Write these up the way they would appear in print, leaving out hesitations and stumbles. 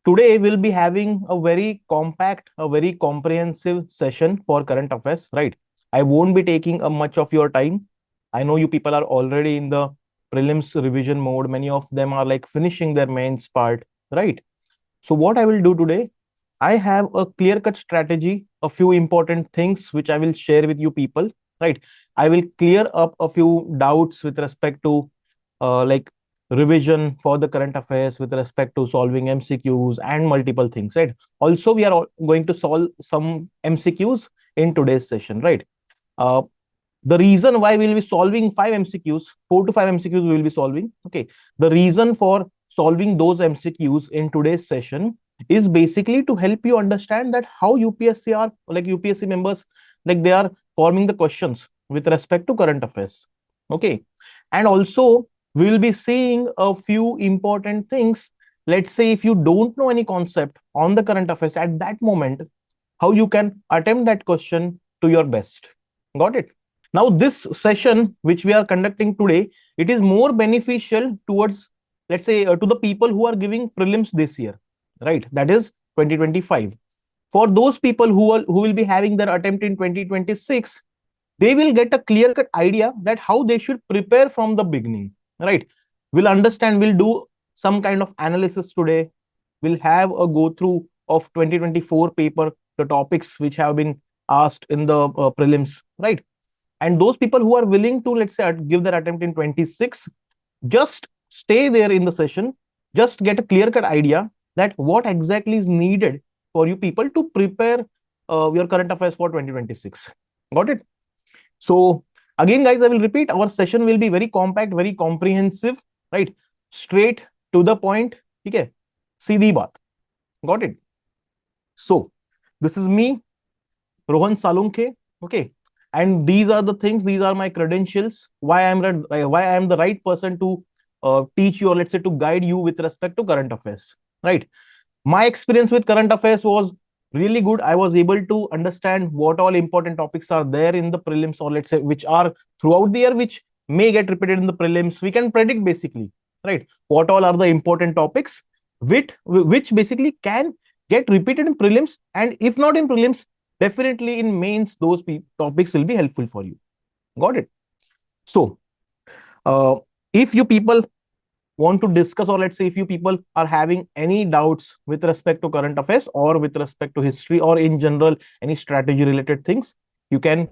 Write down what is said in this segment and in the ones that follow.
Today we'll be having a very compact, a very comprehensive session for current affairs, right? I won't be taking a much of your time. I know you people are already in the prelims revision mode. Many of them are like finishing their mains part, right? So what I will do today, I have a clear-cut strategy, a few important things which I will share with you people, right? I will clear up a few doubts with respect to like revision for the current affairs with respect to solving MCQs and multiple things, right? Also, we are going to solve some MCQs in today's session, right? Uh, the reason why we'll be solving 5 MCQs, 4 to 5 MCQs we will be solving. Okay. The reason for solving those MCQs in today's session is basically to help you understand that how UPSC are like UPSC members, like they are forming the questions with respect to current affairs. Okay. And also we will be seeing a few important things. Let's say if you don't know any concept on the current affairs at that moment, how you can attempt that question to your best. Got it? Now, this session which we are conducting today, it is more beneficial towards, let's say, to the people who are giving prelims this year, right? That is 2025. For those people who will be having their attempt in 2026, they will get a clear-cut idea that how they should prepare from the beginning, right? We'll understand, we'll do some kind of analysis today. We'll have a go through of 2024 paper, the topics which have been asked in the prelims, right? And those people who are willing to, let's say, give their attempt in 26, just stay there in the session, just get a clear-cut idea that what exactly is needed for you people to prepare your current affairs for 2026. Got it? So again, guys, I will repeat, our session will be very compact, very comprehensive, right? Straight to the point. Okay? Seedhi baat. Got it? So this is me, Rohan Salunke. Okay. And these are the things, these are my credentials, why I am the right person to teach you, or let's say to guide you with respect to current affairs, right? My experience with current affairs was really good. I was able to understand what all important topics are there in the prelims, or let's say which are throughout the year, which may get repeated in the prelims. We can predict basically, right? What all are the important topics which basically can get repeated in prelims, and if not in prelims, definitely in mains, those topics will be helpful for you. Got it? So, if you people want to discuss, or let's say if you people are having any doubts with respect to current affairs or with respect to history or in general any strategy related things, you can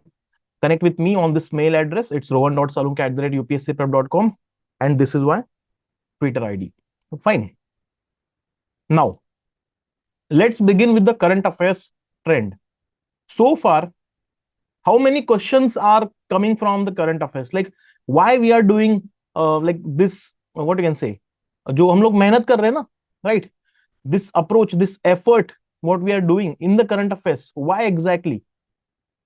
connect with me on this mail address. It's rohan.salunke@upscprep.com, and this is my Twitter ID. Fine. Now, let's begin with the current affairs trend. So far, how many questions are coming from the current affairs? Like why we are doing like this, what you can say, जो हम लोग मेहनत कर रहे हैं ना, right? This approach, this effort, what we are doing in the current affairs, why exactly?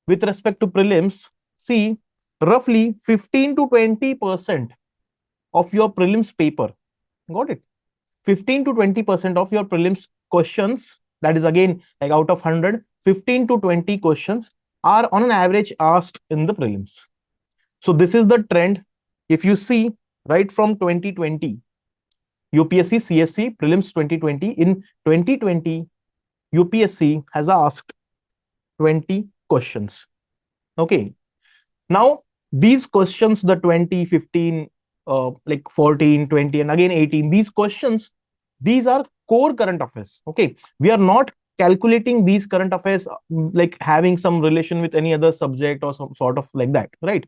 With respect to prelims, see, roughly 15 to 20% of your prelims paper, got it? 15 to 20% of your prelims questions, that is again like out of 100, 15 to 20 questions are on an average asked in the prelims. So this is the trend. If you see right from 2020, UPSC CSE Prelims 2020, in 2020, UPSC has asked 20 questions. Okay. Now, these questions, the 20, 15, like 14, 20, and again 18, these questions, these are core current affairs. Okay. We are not calculating these current affairs like having some relation with any other subject or some sort of like that, right?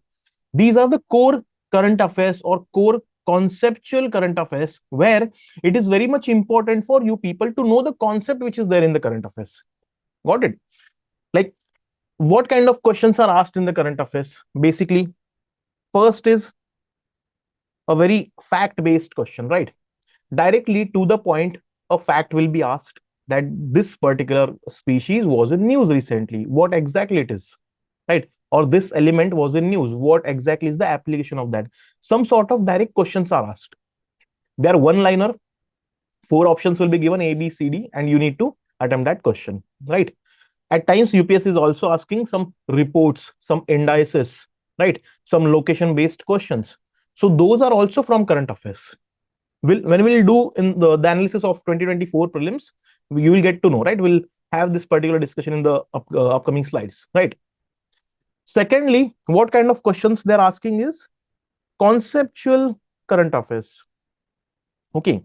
These are the core current affairs or core conceptual current affairs, where it is very much important for you people to know the concept which is there in the current affairs. Got it? Like what kind of questions are asked in the current affairs? Basically, first is a very fact-based question, right? Directly to the point, a fact will be asked that this particular species was in news recently. What exactly it is, right? Or this element was in news. What exactly is the application of that? Some sort of direct questions are asked. They are one-liner. 4 options will be given, A, B, C, D, and you need to attempt that question, right? At times, UPSC is also asking some reports, some indices, right? Some location-based questions. So those are also from current affairs. when we'll do in the analysis of 2024 prelims, you will get to know, right? We'll have this particular discussion in the upcoming slides, right? Secondly, what kind of questions they're asking is conceptual current affairs. Okay.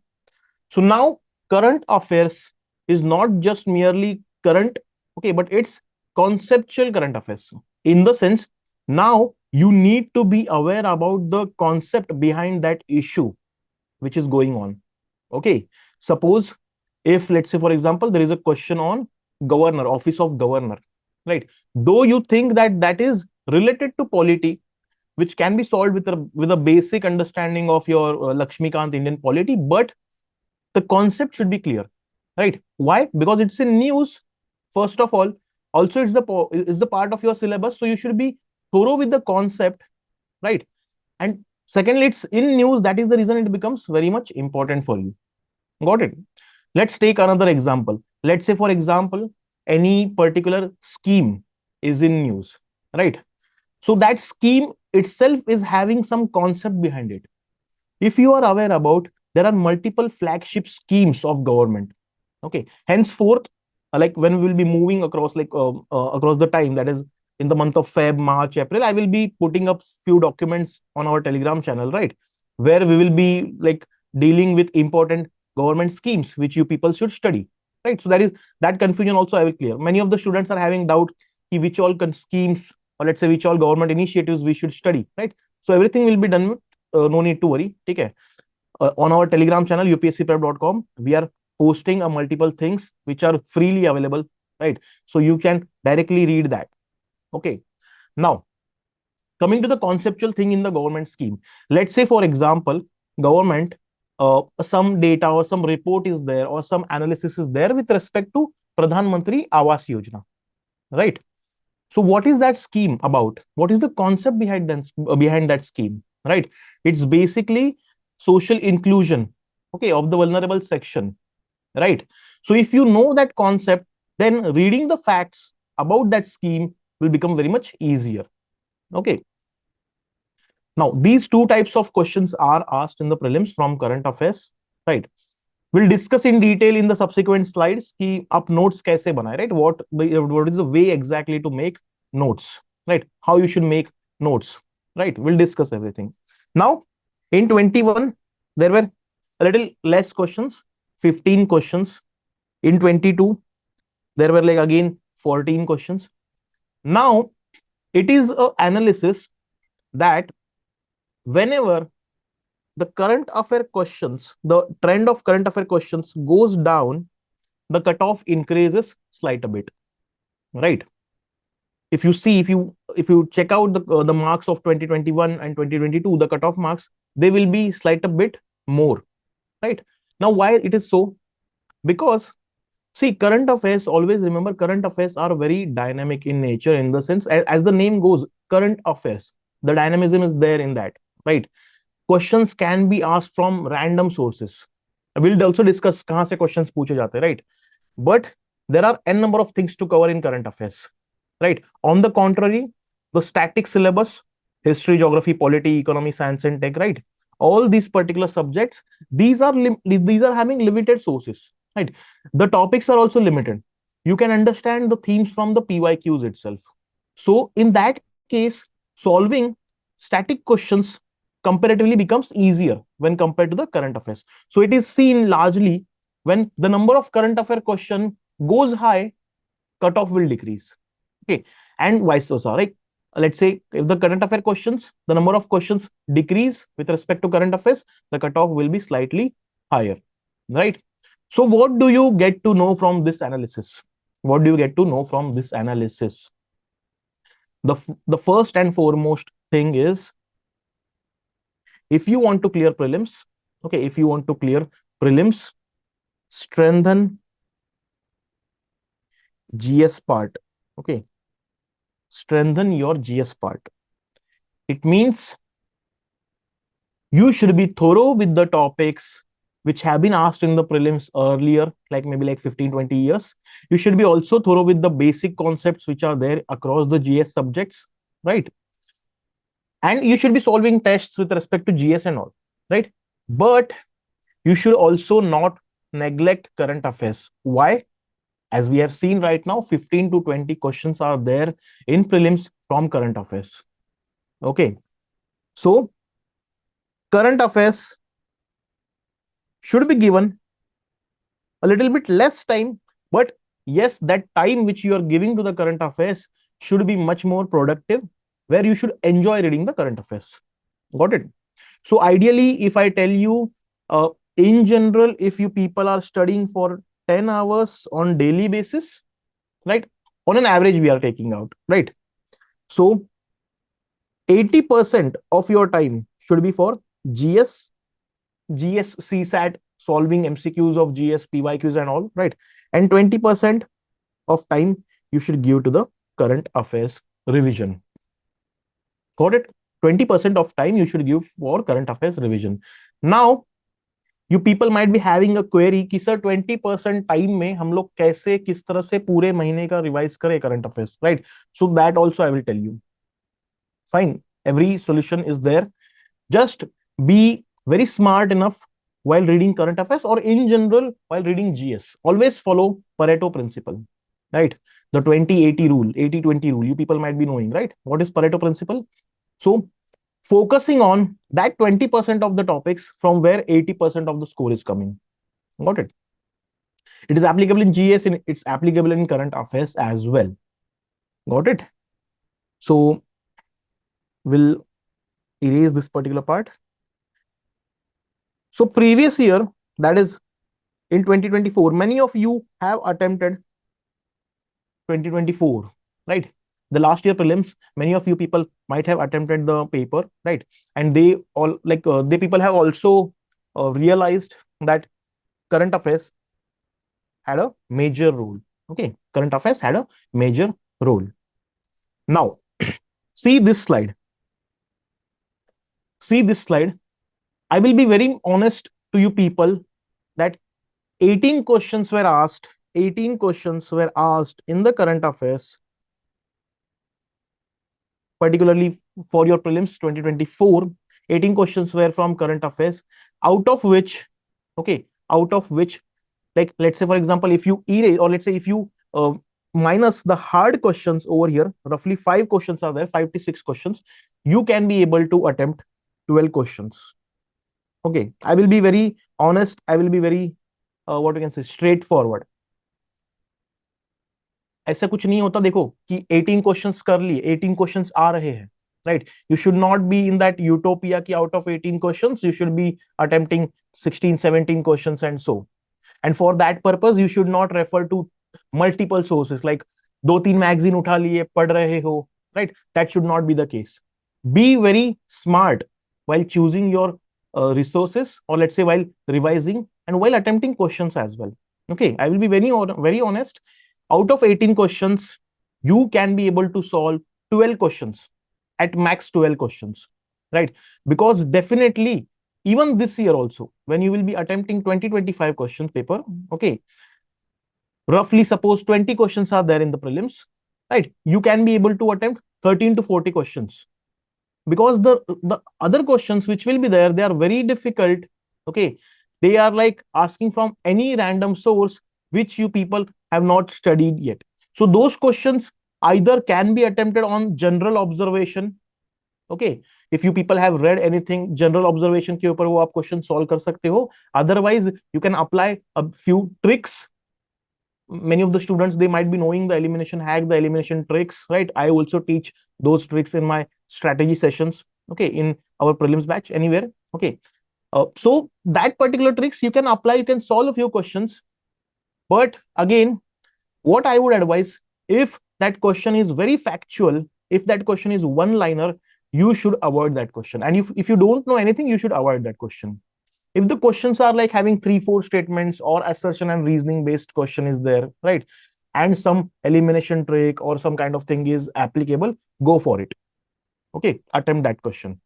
So now current affairs is not just merely current, okay, but it's conceptual current affairs. In the sense, now you need to be aware about the concept behind that issue which is going on. Okay. Suppose if, let's say, for example, there is a question on governor, office of governor, right? Though you think that that is related to polity, which can be solved with a basic understanding of your Lakshmikant Indian polity, but the concept should be clear, right? Why? Because it's in news, first of all. Also, it's the part of your syllabus, so you should be thorough with the concept, right? And secondly, it's in news. That is the reason it becomes very much important for you. Got it? Let's take another example. Let's say, for example, any particular scheme is in news, right? So that scheme itself is having some concept behind it. If you are aware about, there are multiple flagship schemes of government. Okay. Henceforth, like when we will be moving across, across the time, that is in the month of Feb, March, April, I will be putting up few documents on our Telegram channel, right? Where we will be like dealing with important government schemes which you people should study, right? So that confusion also I will clear. Many of the students are having doubt which all schemes, or let's say which all government initiatives we should study, right? So everything will be done with no need to worry. Okay. On our Telegram channel, UPSCprep.com, we are posting a multiple things which are freely available, right? So you can directly read that. Okay. Now, coming to the conceptual thing in the government scheme, let's say, for example, government, some data or some report is there or some analysis is there with respect to Pradhan Mantri Awas Yojana, right? So what is that scheme about? What is the concept behind that scheme, right? It's basically social inclusion, okay, of the vulnerable section, right? So if you know that concept, then reading the facts about that scheme will become very much easier. Okay. Now, these two types of questions are asked in the prelims from current affairs, right? We'll discuss in detail in the subsequent slides ki aap notes kaise banaye, right? What is the way exactly to make notes, right? How you should make notes, right? We'll discuss everything. Now, in 21, there were a little less questions, 15 questions. In 22, there were like again 14 questions. Now, it is an analysis that whenever the current affair questions, the trend of current affair questions goes down, the cutoff increases slight a bit, right? If you see, if you check out the marks of 2021 and 2022, the cutoff marks, they will be slight a bit more, right? Now, why it is so? Because see, current affairs, always remember, current affairs are very dynamic in nature, in the sense, as the name goes, current affairs, the dynamism is there in that, right? Questions can be asked from random sources. We'll also discuss kahan se questions पूछे जाते, right? But there are n number of things to cover in current affairs, right? On the contrary, the static syllabus, history, geography, polity, economy, science, and tech, right? All these particular subjects, these are having limited sources, right? The topics are also limited. You can understand the themes from the PYQs itself. So in that case, solving static questions comparatively becomes easier when compared to the current affairs. So it is seen largely when the number of current affair question goes high, cutoff will decrease. Okay, and vice versa, right? Let's say if the current affair questions, the number of questions decrease with respect to current affairs, the cutoff will be slightly higher, right? So what do you get to know from this analysis? What do you get to know from this analysis? The first and foremost thing is, if you want to clear prelims, okay, if you want to clear prelims, strengthen GS part, okay, strengthen your GS part. It means you should be thorough with the topics which have been asked in the prelims earlier, like maybe like 15-20 years. You should be also thorough with the basic concepts which are there across the GS subjects, right? And you should be solving tests with respect to GS and all, right? But you should also not neglect current affairs. Why? As we have seen right now, 15 to 20 questions are there in prelims from current affairs. Okay. So current affairs should be given a little bit less time, but yes, that time which you are giving to the current affairs should be much more productive, where you should enjoy reading the current affairs. Got it? So ideally, if I tell you, in general, if you people are studying for 10 hours on daily basis, right? On an average, we are taking out, right? So 80% of your time should be for GS, CSAT, solving MCQs of GS, PYQs and all, right? And 20% of time you should give to the current affairs revision. Got it? 20% of time you should give for current affairs revision. Now, you people might be having a query कि sir 20% time में हम लोग कैसे किस तरह से पूरे महीने का रिवाइज करें current affairs, right? So that also I will tell you. Fine, every solution is there. Just be very smart enough while reading current affairs, or in general while reading GS. Always follow Pareto principle, right? The 20-80 rule, 80-20 rule, you people might be knowing, right? What is Pareto principle? So focusing on that 20% of the topics from where 80% of the score is coming. Got it? It is applicable in GS, and it's applicable in current affairs as well. Got it? So we'll erase this particular part. So previous year, that is in 2024, many of you have attempted 2024, right? The last year prelims, many of you people might have attempted the paper, right? And they all they people have also realized that current affairs had a major role. Okay, current affairs had a major role. Now, see this slide. See this slide. I will be very honest to you people that 18 questions were asked. 18 questions were asked in the current affairs, particularly for your prelims 2024. 18 questions were from current affairs, out of which, like, let's say, for example, if you erase, or let's say if you minus the hard questions over here, roughly 5 questions are there, 5 to 6 questions, you can be able to attempt 12 questions. Okay, I will be very honest. I will be very, what you can say, straightforward. ऐसा कुछ नहीं होता, देखो कि 18 questions कर लिए, 18 questions आ रहे हैं, right? You should not be in that utopia कि out of 18 questions you should be attempting 16 17 questions and so. And for that purpose you should not refer to multiple sources, like 2-3 magazine उठा लिए, पढ़ रहे हो, right? That should not be the case. Be very smart while choosing your resources, or let's say while revising and while attempting questions as well. Okay, I will be very honest. Out of 18 questions, you can be able to solve 12 questions, at max 12 questions, right? Because definitely, even this year also, when you will be attempting 20-25 questions paper, okay, roughly suppose 20 questions are there in the prelims, right? You can be able to attempt 13 to 40 questions. Because the other questions which will be there, they are very difficult. Okay, they are like asking from any random source which you people have not studied yet. So those questions either can be attempted on general observation. Okay, if you people have read anything, general observation के ऊपर वो आप question solve कर सकते हो. Otherwise you can apply a few tricks. Many of the students, they might be knowing the elimination hack, the elimination tricks, right? I also teach those tricks in my strategy sessions, okay, in our prelims batch, anywhere. Okay, so that particular tricks you can apply, you can solve a few questions. But again, what I would advise, if that question is very factual, if that question is one liner, you should avoid that question. And if you don't know anything, you should avoid that question. If the questions are like having 3-4 statements, or assertion and reasoning based question is there, right, and some elimination trick or some kind of thing is applicable, go for it. Okay, attempt that question,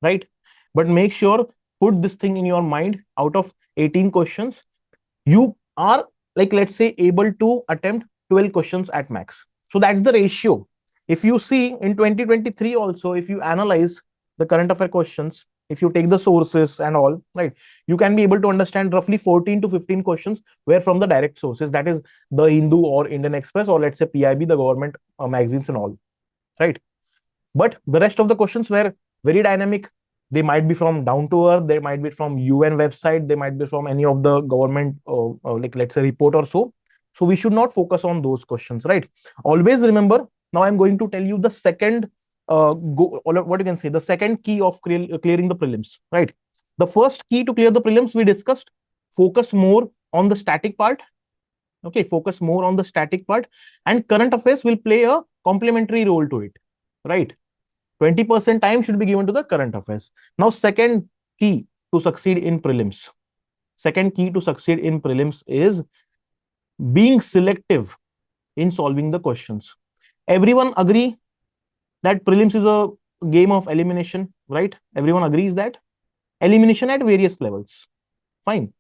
right? But make sure, put this thing in your mind, out of 18 questions, you are, like, let's say, able to attempt 12 questions at max. So that's the ratio. If you see in 2023 also, if you analyze the current affair questions, if you take the sources and all, right, you can be able to understand roughly 14 to 15 questions were from the direct sources, that is the Hindu or Indian Express, or let's say PIB, the government magazines and all, right? But the rest of the questions were very dynamic. They might be from down to earth, they might be from UN website, they might be from any of the government like let's say report or so. So we should not focus on those questions, right? Always remember, now I'm going to tell you the second what you can say, the second key of clearing the prelims, right? The first key to clear the prelims we discussed, focus more on the static part. Okay, focus more on the static part, and current affairs will play a complementary role to it, right? 20% time should be given to the current affairs. Now, second key to succeed in prelims. Second key to succeed in prelims is being selective in solving the questions. Everyone agree that prelims is a game of elimination, right? Everyone agrees that elimination at various levels. Fine.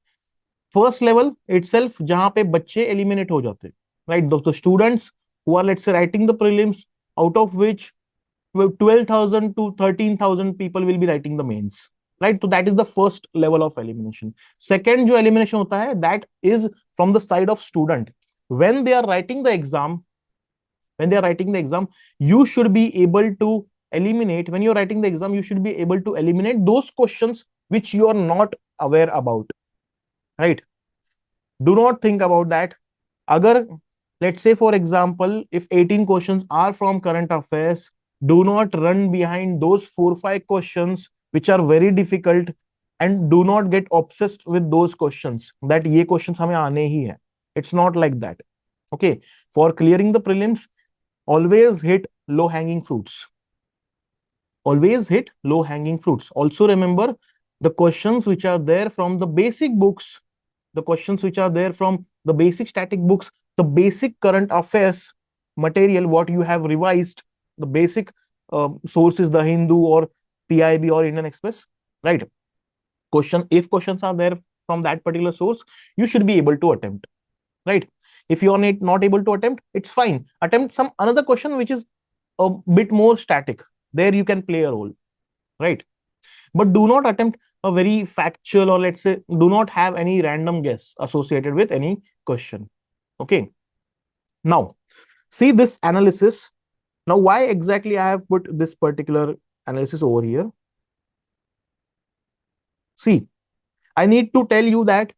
First level itself, जहां पे बच्चे eliminate हो जाते, right? The students who are, let's say, writing the prelims, out of which 12,000 to 13,000 people will be writing the mains, right? So that is the first level of elimination. Second जो elimination होता है, that is from the side of student. When they are writing the exam, you should be able to eliminate, when you're writing the exam, you should be able to eliminate those questions which you are not aware about, right? Do not think about that. Agar, let's say, for example, if 18 questions are from current affairs, do not run behind those 4-5 questions which are very difficult, and do not get obsessed with those questions that ye questions hame aane hi hai. It's not like that. Okay, for clearing the prelims, always hit low hanging fruits. Always hit low hanging fruits. Also remember, the questions which are there from the basic books, the questions which are there from the basic static books, the basic current affairs material, what you have revised, the basic sources, the Hindu or PIB or Indian Express, right? If questions are there from that particular source, you should be able to attempt, right? If you are not able to attempt, it's fine. Attempt some another question which is a bit more static. There you can play a role, right? But do not attempt a very factual, or let's say, do not have any random guess associated with any question. Okay. Now, see this analysis. Now, why exactly I have put this particular analysis over here? See, I need to tell you that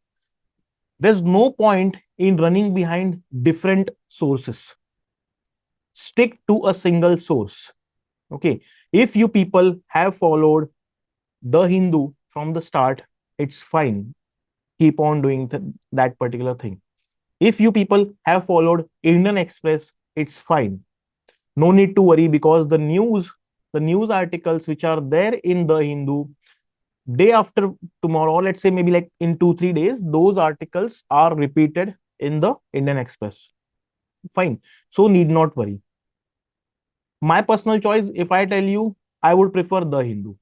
there's no point in running behind different sources. Stick to a single source. Okay. If you people have followed the Hindu from the start, it's fine. Keep on doing that particular thing. If you people have followed Indian Express, it's fine. No need to worry, because the news articles which are there in the Hindu, day after tomorrow, or let's say maybe like in 2-3 days, those articles are repeated in the Indian Express. Fine. So need not worry. My personal choice, if I tell you, I would prefer the Hindu,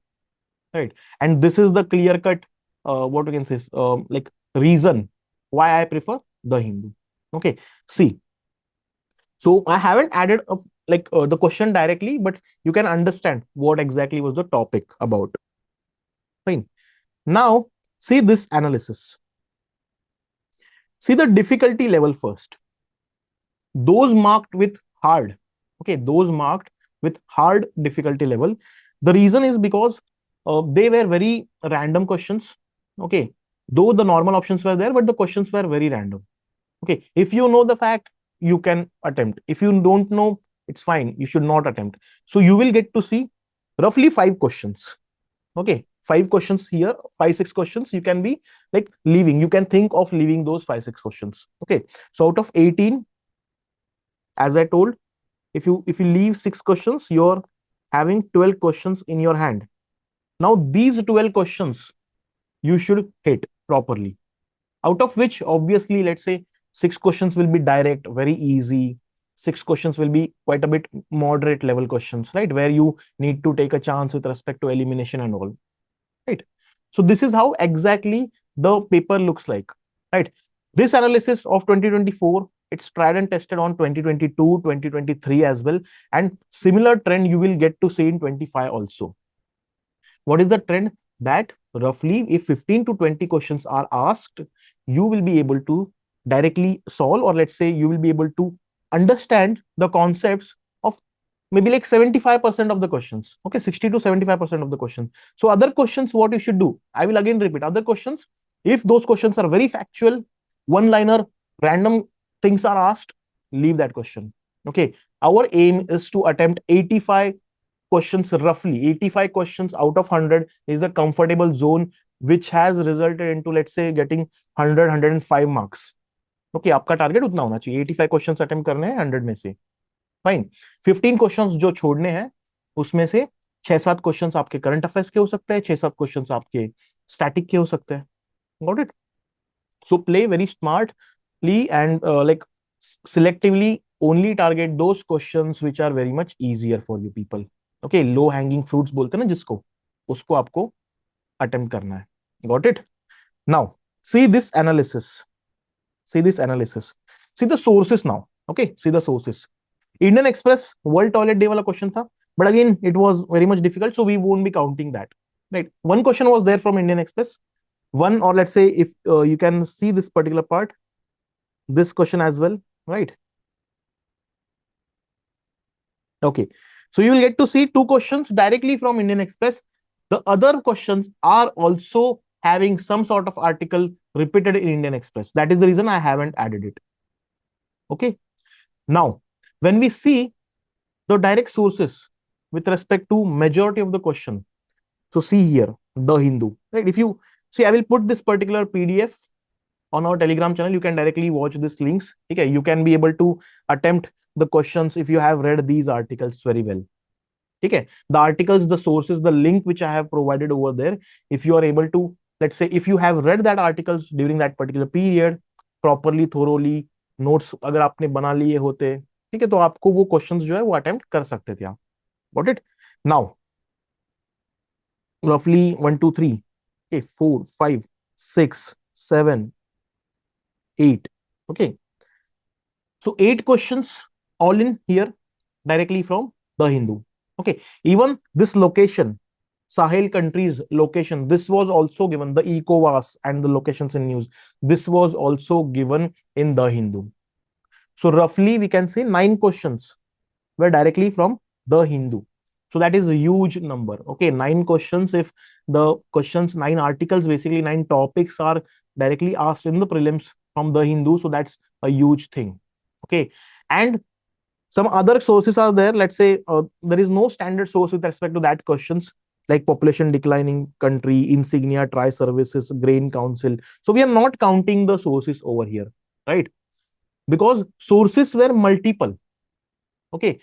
right? And this is the clear cut what we can say, like reason why I prefer the Hindu. Okay, see, so I haven't added the question directly, but you can understand what exactly was the topic about. Fine. Now see this analysis. See the difficulty level first. Those marked with hard, okay, those marked with hard difficulty level. The reason is because they were very random questions. Okay, though the normal options were there, but the questions were very random. Okay, if you know the fact, you can attempt. If you don't know, it's fine, you should not attempt. So you will get to see roughly 5 questions. Okay, 5 questions here, 5-6 questions you can be like leaving. You can think of leaving those 5-6 questions. Okay, so out of 18, as I told, if you leave 6 questions, you're having 12 questions in your hand. Now these 12 questions you should hit properly, out of which obviously, let's say, 6 questions will be direct, very easy. 6 questions will be quite a bit moderate level questions, right, where you need to take a chance with respect to elimination and all, right? So this is how exactly the paper looks like, right? This analysis of 2024, it's tried and tested on 2022, 2023 as well, and similar trend you will get to see in 25 also. What is the trend? that roughly if 15 to 20 questions are asked, you will be able to directly solve, or let's say you will be able to understand the concepts of maybe like 75% of the questions. Okay, 60 to 75% of the questions. So other questions, what you should do, I will again repeat, other questions, if those questions are very factual, one liner, random things are asked, leave that question. Okay, our aim is to attempt 85 questions, roughly 85 questions out of 100 is the comfortable zone, which has resulted into, let's say, getting 100 marks. Okay, आपका target उतना होना चाहिए, 85 questions attempt करने हैं 100 में से. Fine. 15 questions जो छोड़ने हैं, उसमें से 6-7 क्वेश्चंस आपके करंट अफेयर्स के हो सकते हैं, 6-7 क्वेश्चंस आपके स्टैटिक के हो सकते हैं. Got it? So play very smartly and like selectively only target those questions which are very much easier for you people. Okay, low hanging fruits बोलते हैं ना जिसको, उसको आपको अटेम्प्ट करना है. Got it? Now see this analysis. See this analysis. See the sources now. Okay, see the sources. Indian Express World Toilet Day वाला question था, but again it was very much difficult, so we won't be counting that. Right? One question was there from Indian Express. One, or let's say if you can see this particular part, this question as well, right? Okay, so you will get to see two questions directly from Indian Express. The other questions are also having some sort of article repeated in Indian Express. That is the reason I haven't added it. Okay, now when we see the direct sources with respect to majority of the question, so see here, The Hindu, right? If you see, I will put this particular PDF on our Telegram channel. You can directly watch these links. Okay, you can be able to attempt the questions if you have read these articles very well. Okay, the articles, the sources, the link which I have provided over there, if you are able to, let's say, if you have read that articles during that particular period properly, thoroughly, notes अगर आपने बना लिए होते, ठीक है, तो आपको वो क्वेश्चंस जो है वो अटेम्प्ट कर सकते थे आप. Got it? Now, roughly 1, 2, 3, okay, 4, 5, 6, 7, 8. Okay, so 8 questions all in here directly from The Hindu. Okay, even this location, Sahel countries location, this was also given, the ECOWAS and the locations in news, this was also given in The Hindu. So roughly we can say 9 questions were directly from The Hindu. So that is a huge number. Okay, 9 questions. If the questions, 9 articles, basically 9 topics are directly asked in the prelims from The Hindu, so that's a huge thing. Okay, and some other sources are there. Let's say there is no standard source with respect to that questions, like population declining country, insignia, tri services, grain council. So we are not counting the sources over here, right? Because sources were multiple. Okay,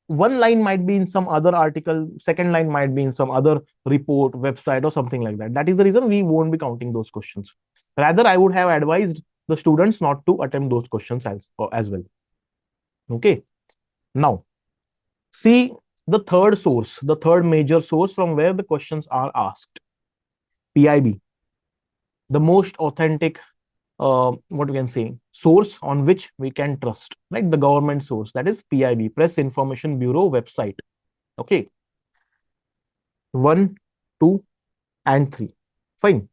one line might be in some other article, second line might be in some other report, website, or something like that. That is the reason we won't be counting those questions. Rather, I would have advised the students not to attempt those questions as well. Okay, now see the third source, the third major source from where the questions are asked. PIB, the most authentic, what we can say, source on which we can trust, right? The government source, that is PIB, Press Information Bureau website. Okay, 1, 2, and 3. Fine.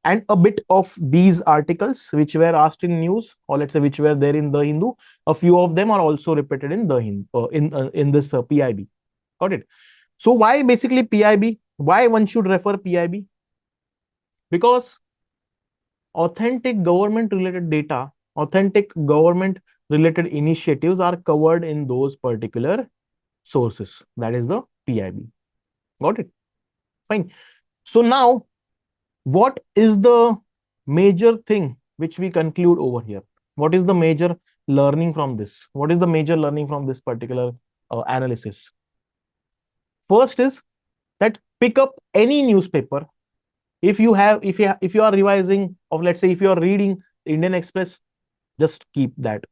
And a bit of these articles which were asked in news, or let's say which were there in The Hindu, a few of them are also repeated in The Hindu, in this PIB. Got it? So why basically PIB? Why one should refer PIB? Because authentic government related data, authentic government related initiatives are covered in those particular sources. That is the PIB. Got it? Fine. So now, what is the major thing which we conclude over here? What is the major learning from this? What is the major learning from this particular analysis? First is that pick up any newspaper. If you are revising, or let's say if you are reading Indian Express, just keep that.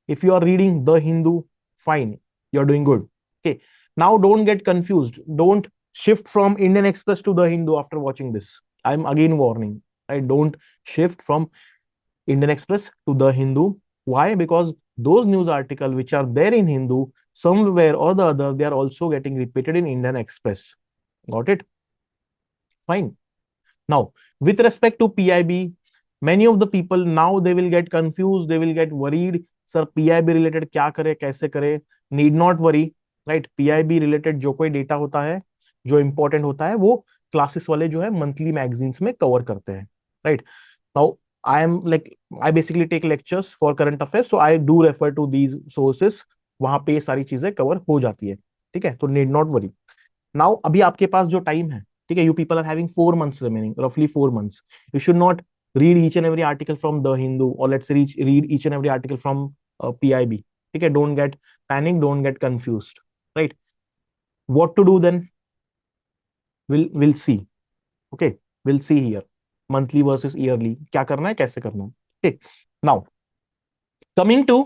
If you are reading The Hindu, fine, you're doing good. Okay, now don't get confused. Don't shift from Indian Express to The Hindu after watching this. I'm again warning, right? Don't shift from Indian Express to The Hindu. Why? Because those news articles which are there in Hindu, somewhere or the other, they are also getting repeated in Indian Express. Got it? Fine. Now, with respect to PIB, many of the people now they will get confused, they will get worried. Sir, PIB related क्या करे, कैसे करे? Need not worry, right? PIB related जो कोई data होता है, जो important होता है, वो क्लासेस वाले जो है मंथली मैगजीन्स में कवर करते हैं, right? Now, I basically take lectures for current affairs, so I do refer to these sources. वहां पे ये सारी चीजें कवर हो जाती है, ठीक है? तो नीड नॉट वरी. नाउ अभी आपके पास जो टाइम है, ठीक है, you people are having 4 months remaining, रफली 4 months. You should not read each and every article from The Hindu, or let's say read each and every article from PIB. ठीक है? Don't get panic, don't get confused, right? What to do then? We'll see. Okay, we'll see here. Monthly versus yearly. क्या करना है, कैसे करना है? Okay. Now, coming to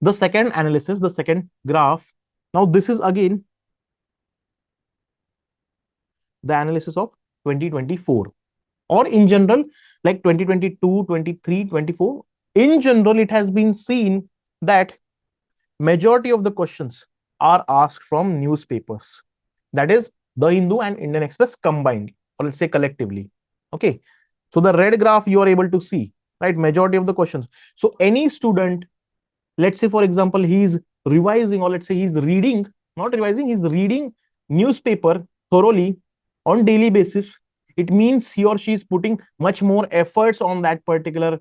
the second analysis, the second graph. Now, this is again the analysis of 2024. Or in general, like 2022, 23, 24, in general, it has been seen that majority of the questions are asked from newspapers. That is The Hindu and Indian Express combined, or let's say collectively. Okay. So the red graph you are able to see, right? Majority of the questions. So any student, let's say for example, he is revising, or let's say he's reading, not revising, he's reading newspaper thoroughly on daily basis. It means he or she is putting much more efforts on that particular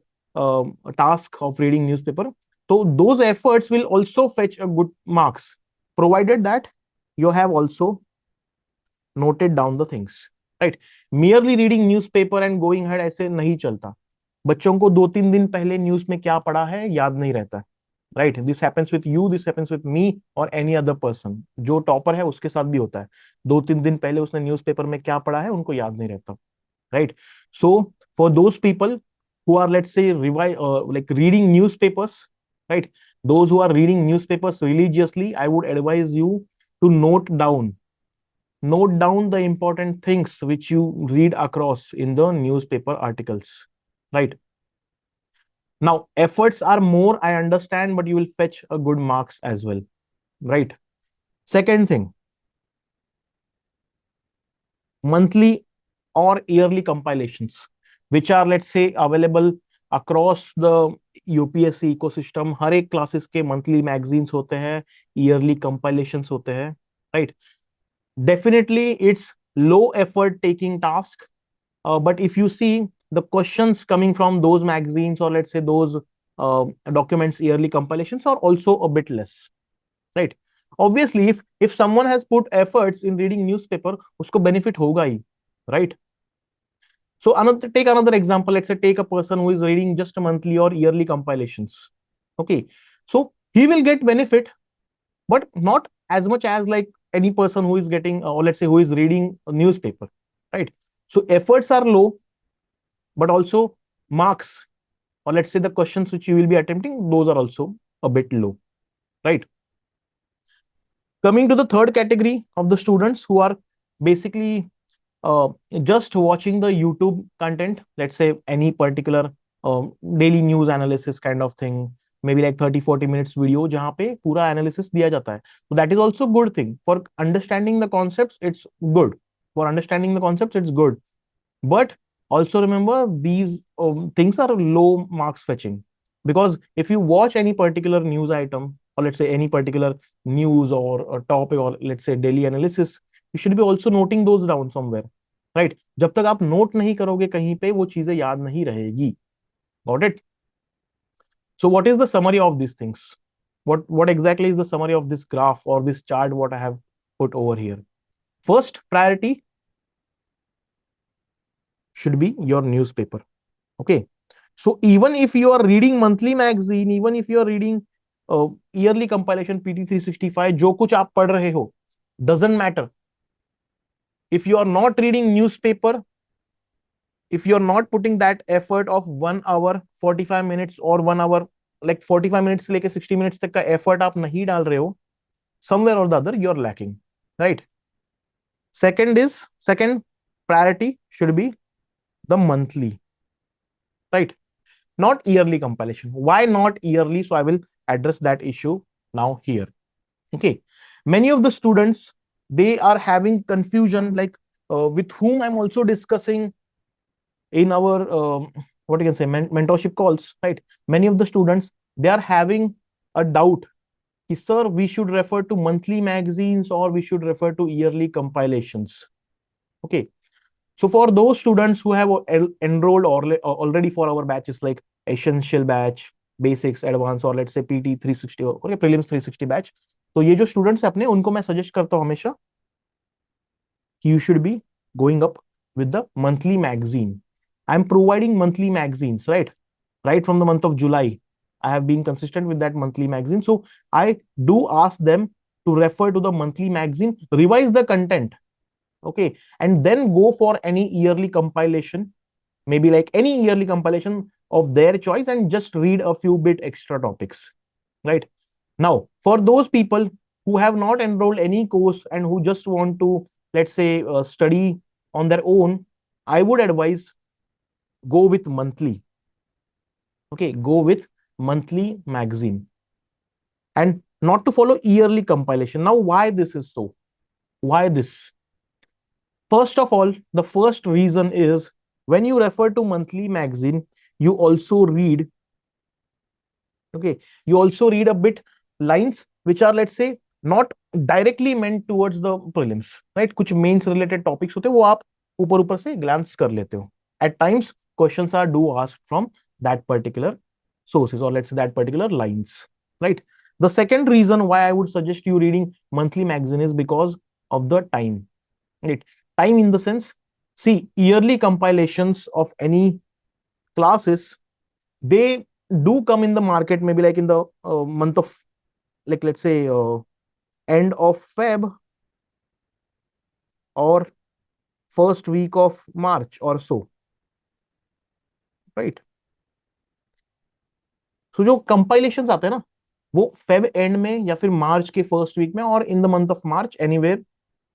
task of reading newspaper. So those efforts will also fetch a good marks, provided that you have also noted down the things, right? Merely reading newspaper and going ahead ऐसे नहीं चलता. बच्चों को 2-3 दिन पहले news में क्या पढ़ा है याद नहीं रहता, right? This happens with you, this happens with me और एनी अदर पर्सन. जो टॉपर है उसके साथ भी होता है. 2-3 दिन पहले उसने न्यूज़पेपर में क्या पढ़ा है उनको याद नहीं रहता, right? So for those people who are, let's say, like reading newspapers, right? Those who are reading newspapers religiously, I would advise you to note down the important things which you read across in the newspaper articles, right? Now, efforts are more, I understand, but you will fetch a good marks as well, right? Second thing, monthly or yearly compilations, which are, let's say, available across the UPSC ecosystem. हर एक classes के monthly magazines होते हैं, yearly compilations होते हैं, right? Definitely, it's low effort taking task. But if you see the questions coming from those magazines, or let's say those documents, yearly compilations are also a bit less, right? Obviously, if someone has put efforts in reading newspaper, उसको benefit होगा ही, right? So take another example. Let's say take a person who is reading just monthly or yearly compilations. Okay, so he will get benefit, but not as much as like any person who is getting, or let's say who is reading a newspaper, right? So efforts are low, but also marks, or let's say the questions which you will be attempting, those are also a bit low, right? Coming to the third category of the students who are basically just watching the YouTube content, let's say any particular daily news analysis kind of thing, maybe like 30-40 minutes video जहाँ पे पूरा analysis दिया जाता है. So that is also good thing for understanding the concepts. It's good for understanding the concepts. It's good, but also remember these things are low marks fetching, because if you watch any particular news item, or let's say any particular news or a topic, or let's say daily analysis, you should be also noting those down somewhere, right? जब तक आप note नहीं करोगे कहीं पे वो चीजें याद नहीं रहेगी. Got it? So what is the summary of these things? What exactly is the summary of this graph or this chart what I have put over here? First priority should be your newspaper. Okay, so even if you are reading monthly magazine, even if you are reading yearly compilation PT 365, जो कुछ आप पढ़ रहे हो, doesn't matter. If you are not reading newspaper, if you are not putting that effort of 1 hour 45 minutes or 1 hour, like 45 minutes से लेके 60 minutes तक का effort आप नहीं डाल रहे हो, somewhere or the other you are lacking, right? Second priority should be the monthly, right? Not yearly compilation. Why not yearly? So I will address that issue now here. Okay, many of the students, they are having confusion, like with whom I'm also discussing in our what you can say mentorship calls, right? Many of the students, they are having a doubt, sir, we should refer to monthly magazines or we should refer to yearly compilations. Okay, so for those students who have enrolled or already for our batches like essential batch, basics, advanced, or let's say PT 360 okay, prelims 360 batch, तो ये जो students अपने उनको मैं suggest करता हूँ हमेशा you should be going up with the monthly magazine. I'm providing monthly magazines, right? Right from the month of July, I have been consistent with that monthly magazine. So I do ask them to refer to the monthly magazine, revise the content, okay, and then go for any yearly compilation, maybe like any yearly compilation of their choice, and just read a few bit extra topics, right? Now, for those people who have not enrolled any course and who just want to, let's say, study on their own, I would advise go with monthly. Okay, go with monthly magazine and not to follow yearly compilation. Now, why this is so? Why this? First of all, the first reason is when you refer to monthly magazine, you also read, okay, you also read a bit lines which are, let's say, not directly meant towards the prelims, right? कुछ mains related topics होते हैं वो आप ऊपर ऊपर से glance कर लेते हो. At times, questions are do asked from that particular sources or let's say that particular lines, right? The second reason why I would suggest you reading monthly magazine is because of the time, right? Time in the sense, see, yearly compilations of any classes, they do come in the market maybe like in the month of, like let's say end of Feb or first week of March or so, right? So जो compilations आते हैं ना वो Feb and में या फिर मार्च के first week में और in the month of March anywhere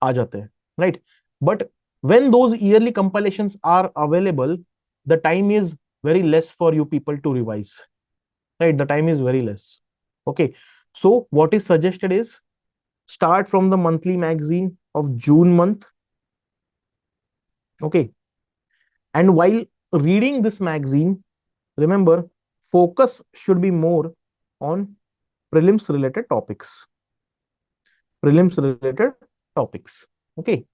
आ जाते हैं, right? But when those yearly compilations are available, the time is very less for you people to revise, right? The time is very less. Okay, so what is suggested is start from the monthly magazine of June month, okay, and while reading this magazine, remember, focus should be more on prelims related topics. Prelims related topics, okay.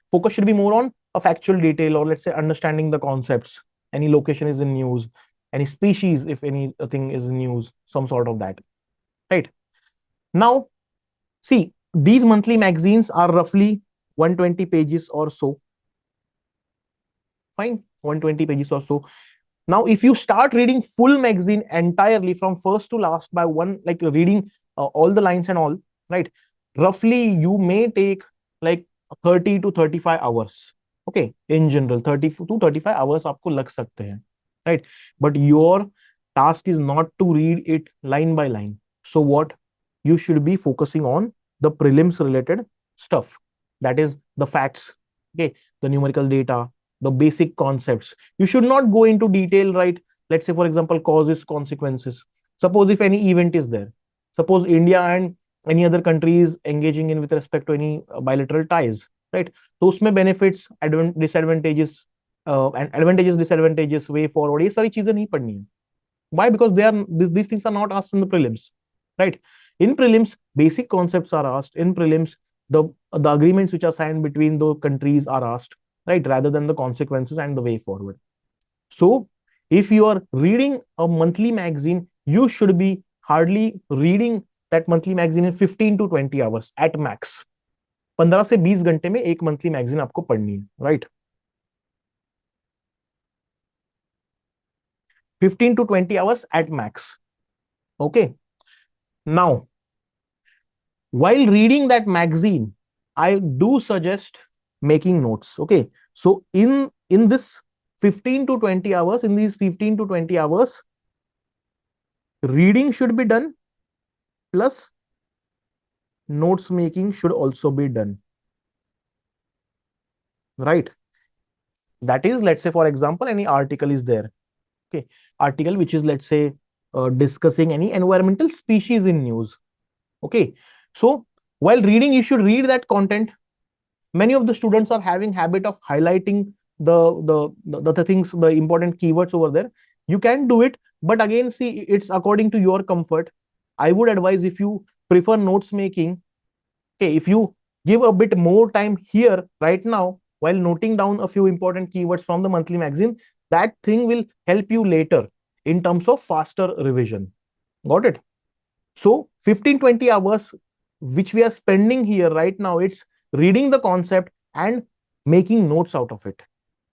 Focus should be more on a factual detail or let's say understanding the concepts. Any location is in news, any species, if anything is in news, some sort of that, right? Now, see, these monthly magazines are roughly 120 pages or so. Fine, 120 pages or so. Now, if you start reading full magazine entirely from first to last by one, like reading all the lines and all, right? Roughly, you may take like 30 to 35 hours. Okay, in general, 30 to 35 hours आपको लग सकते हैं, right? But your task is not to read it line by line. So what? You should be focusing on the prelims related stuff. That is the facts, okay, the numerical data, the basic concepts. You should not go into detail, right? Let's say, for example, causes, consequences. Suppose if any event is there, suppose India and any other country is engaging in with respect to any bilateral ties, right? तो उसमें benefits, disadvantages, and advantages, disadvantages, way forward, ये सारी चीजें नहीं पढ़नी है. Why? Because these things are not asked in the prelims, right? In prelims, basic concepts are asked. In prelims, the agreements which are signed between the countries are asked, right? Rather than the consequences and the way forward. So, if you are reading a monthly magazine, you should be hardly reading that monthly magazine in 15 to 20 hours at max. 15 से 20 घंटे में एक monthly magazine आपको पढ़नी है, right? 15 to 20 hours at max. Okay. Now, while reading that magazine, I do suggest making notes. Okay. So in this 15 to 20 hours, in these 15 to 20 hours, reading should be done, plus notes making should also be done, right? That is, let's say, for example, any article is there, okay, article which is, let's say, discussing any environmental species in news, okay. So while reading, you should read that content, Many of the students are having habit of highlighting the things, the important keywords over there. You can do it, but again, see, it's according to your comfort. I would advise, if you prefer notes making, okay, if you give a bit more time here right now while noting down a few important keywords from the monthly magazine, that thing will help you later in terms of faster revision. Got it? So 15-20 hours which we are spending here right now, it's reading the concept and making notes out of it.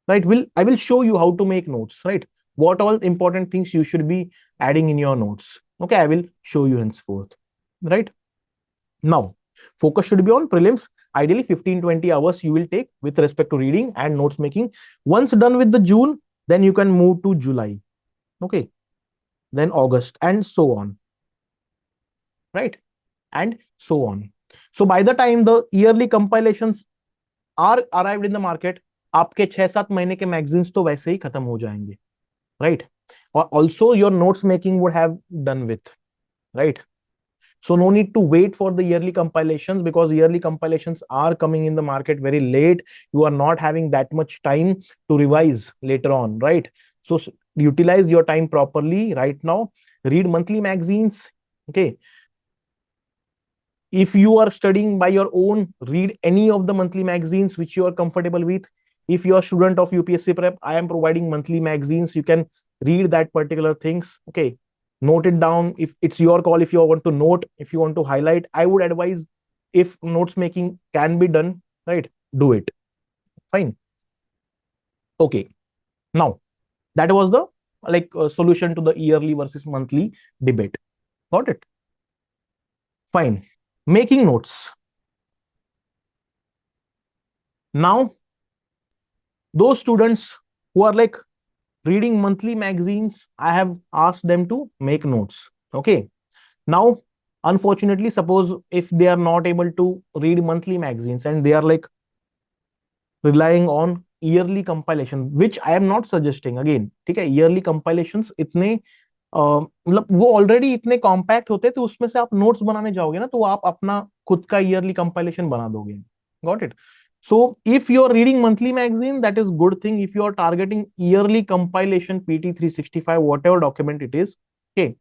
Right? I will show you how to make notes, right? What all important things you should be adding in your notes. Okay, I will show you henceforth. Right? Now, focus should be on prelims. Ideally, 15-20 hours you will take with respect to reading and notes making. Once done with the June, then you can move to July. Okay. Then August, and so on. Right? And so on. So by the time the yearly compilations are arrived in the market, आपके 6-7 महीने के magazines तो वैसे ही खत्म हो जाएंगे. Right? Or also your notes making would have done with. Right? So no need to wait for the yearly compilations, because yearly compilations are coming in the market very late. You are not having that much time to revise later on, right? So utilize your time properly right now. Read monthly magazines. Okay. If you are studying by your own, read any of the monthly magazines which you are comfortable with. If you are a student of UPSC Prep, I am providing monthly magazines. You can read that particular things. Okay. Note it down. If it's your call, if you want to note, if you want to highlight, I would advise, if notes making can be done, right, do it. Fine. Okay. Now, that was the solution to the yearly versus monthly debate. Got it? Fine. Making notes. Now, those students who are like reading monthly magazines, I have asked them to make notes. Okay. Now, unfortunately, suppose if they are not able to read monthly magazines and they are like relying on yearly compilation, which I am not suggesting. Again, ठीक है, yearly compilations इतने मतलब वो already इतने compact होते हैं, तो उसमें से आप नोट्स बनाने जाओगे ना, तो आप अपना खुद का ईयरली कंपाइलेशन बना दोगे. Got it? So if you are reading monthly magazine, that is good thing. If you are targeting yearly compilation, PT 365, whatever document it is, okay,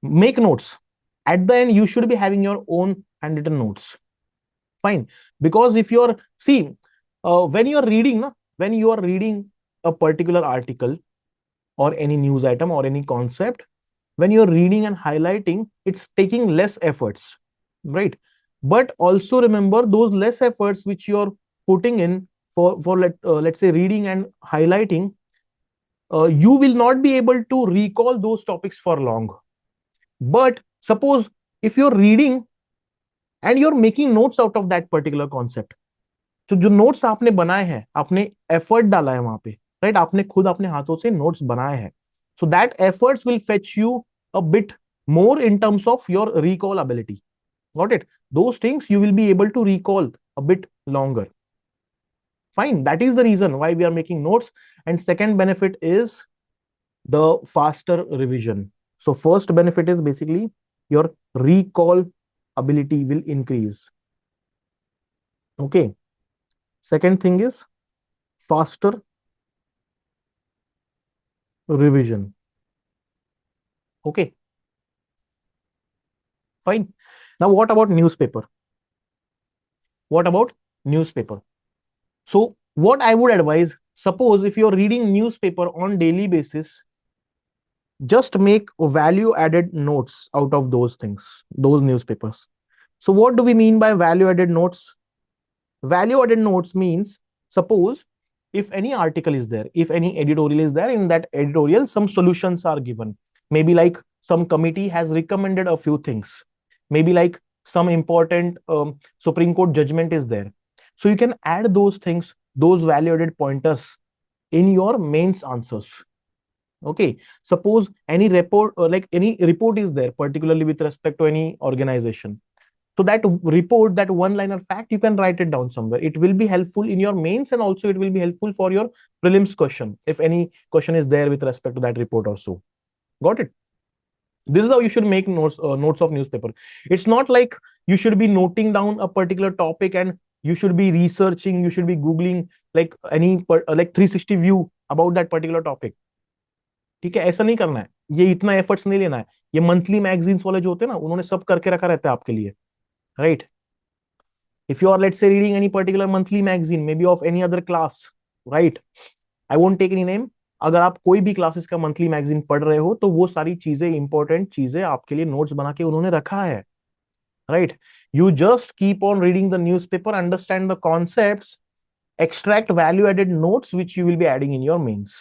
make notes. At the end, you should be having your own handwritten notes. Fine. Because if you are, see, when you are reading, when you are reading a particular article or any news item or any concept, when you're reading and highlighting, it's taking less efforts, right? But also remember, those less efforts which you're putting in for let's say reading and highlighting, you will not be able to recall those topics for long. But suppose if you're reading and you're making notes out of that particular concept, तो जो notes आपने बनाए हैं, आपने effort डाला है वहां पे, राइट? आपने खुद अपने हाथों से नोट्स बनाए हैं, so that efforts will fetch you a bit more in terms of your recall ability. Got it? Those things you will be able to recall a bit longer. Fine. That is the reason why we are making notes. And second benefit is the faster revision. So first benefit is basically your recall ability will increase. Okay. Second thing is faster revision. Okay. Fine. Now, what about newspaper? What about newspaper? So what I would advise, suppose if you're reading newspaper on daily basis, just make value added notes out of those things, those newspapers. So what do we mean by value added notes? Value added notes means, suppose if any article is there, if any editorial is there, in that editorial some solutions are given. Maybe like some committee has recommended a few things. Maybe like some important Supreme Court judgment is there. So you can add those things, those value added pointers in your mains answers. Okay. Suppose any report or like any report is there, particularly with respect to any organization. So that report, that one-liner fact, you can write it down somewhere. It will be helpful in your mains, and also it will be helpful for your prelims question, if any question is there with respect to that report or so. Got it? This is how you should make notes of newspaper. It's not like you should be noting down a particular topic and You should be researching, you should be googling like like 360 view about that particular topic. ठीक है, ऐसा नहीं करना है, ये इतना efforts नहीं लेना है. ये मंथली मैगजीन्स वाले जो होते हैं ना, उन्होंने सब करके रखा रहता है आपके लिए, right. If you are, let's say, reading any particular monthly magazine, maybe of any other class, right, I won't take any name. अगर आप कोई भी क्लासेस का मंथली मैगजीन पढ़ रहे हो तो वो सारी चीजें, इंपॉर्टेंट चीजें आपके लिए नोट्स बना के उन्होंने रखा है, right. You just keep on reading the newspaper, understand the concepts, extract value added notes which you will be adding in your mains,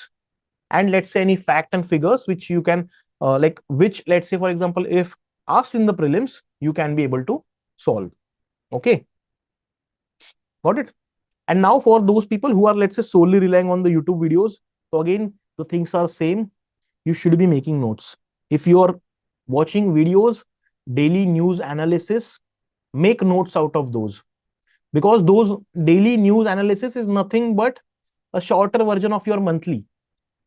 and let's say any fact and figures which you can which, let's say, for example, if asked in the prelims, you can be able to solve. Okay, got it. And now for those people who are, let's say, solely relying on the YouTube videos, so again the things are same. You should be making notes. If you are watching videos, daily news analysis, make notes out of those, because those daily news analysis is nothing but a shorter version of your monthly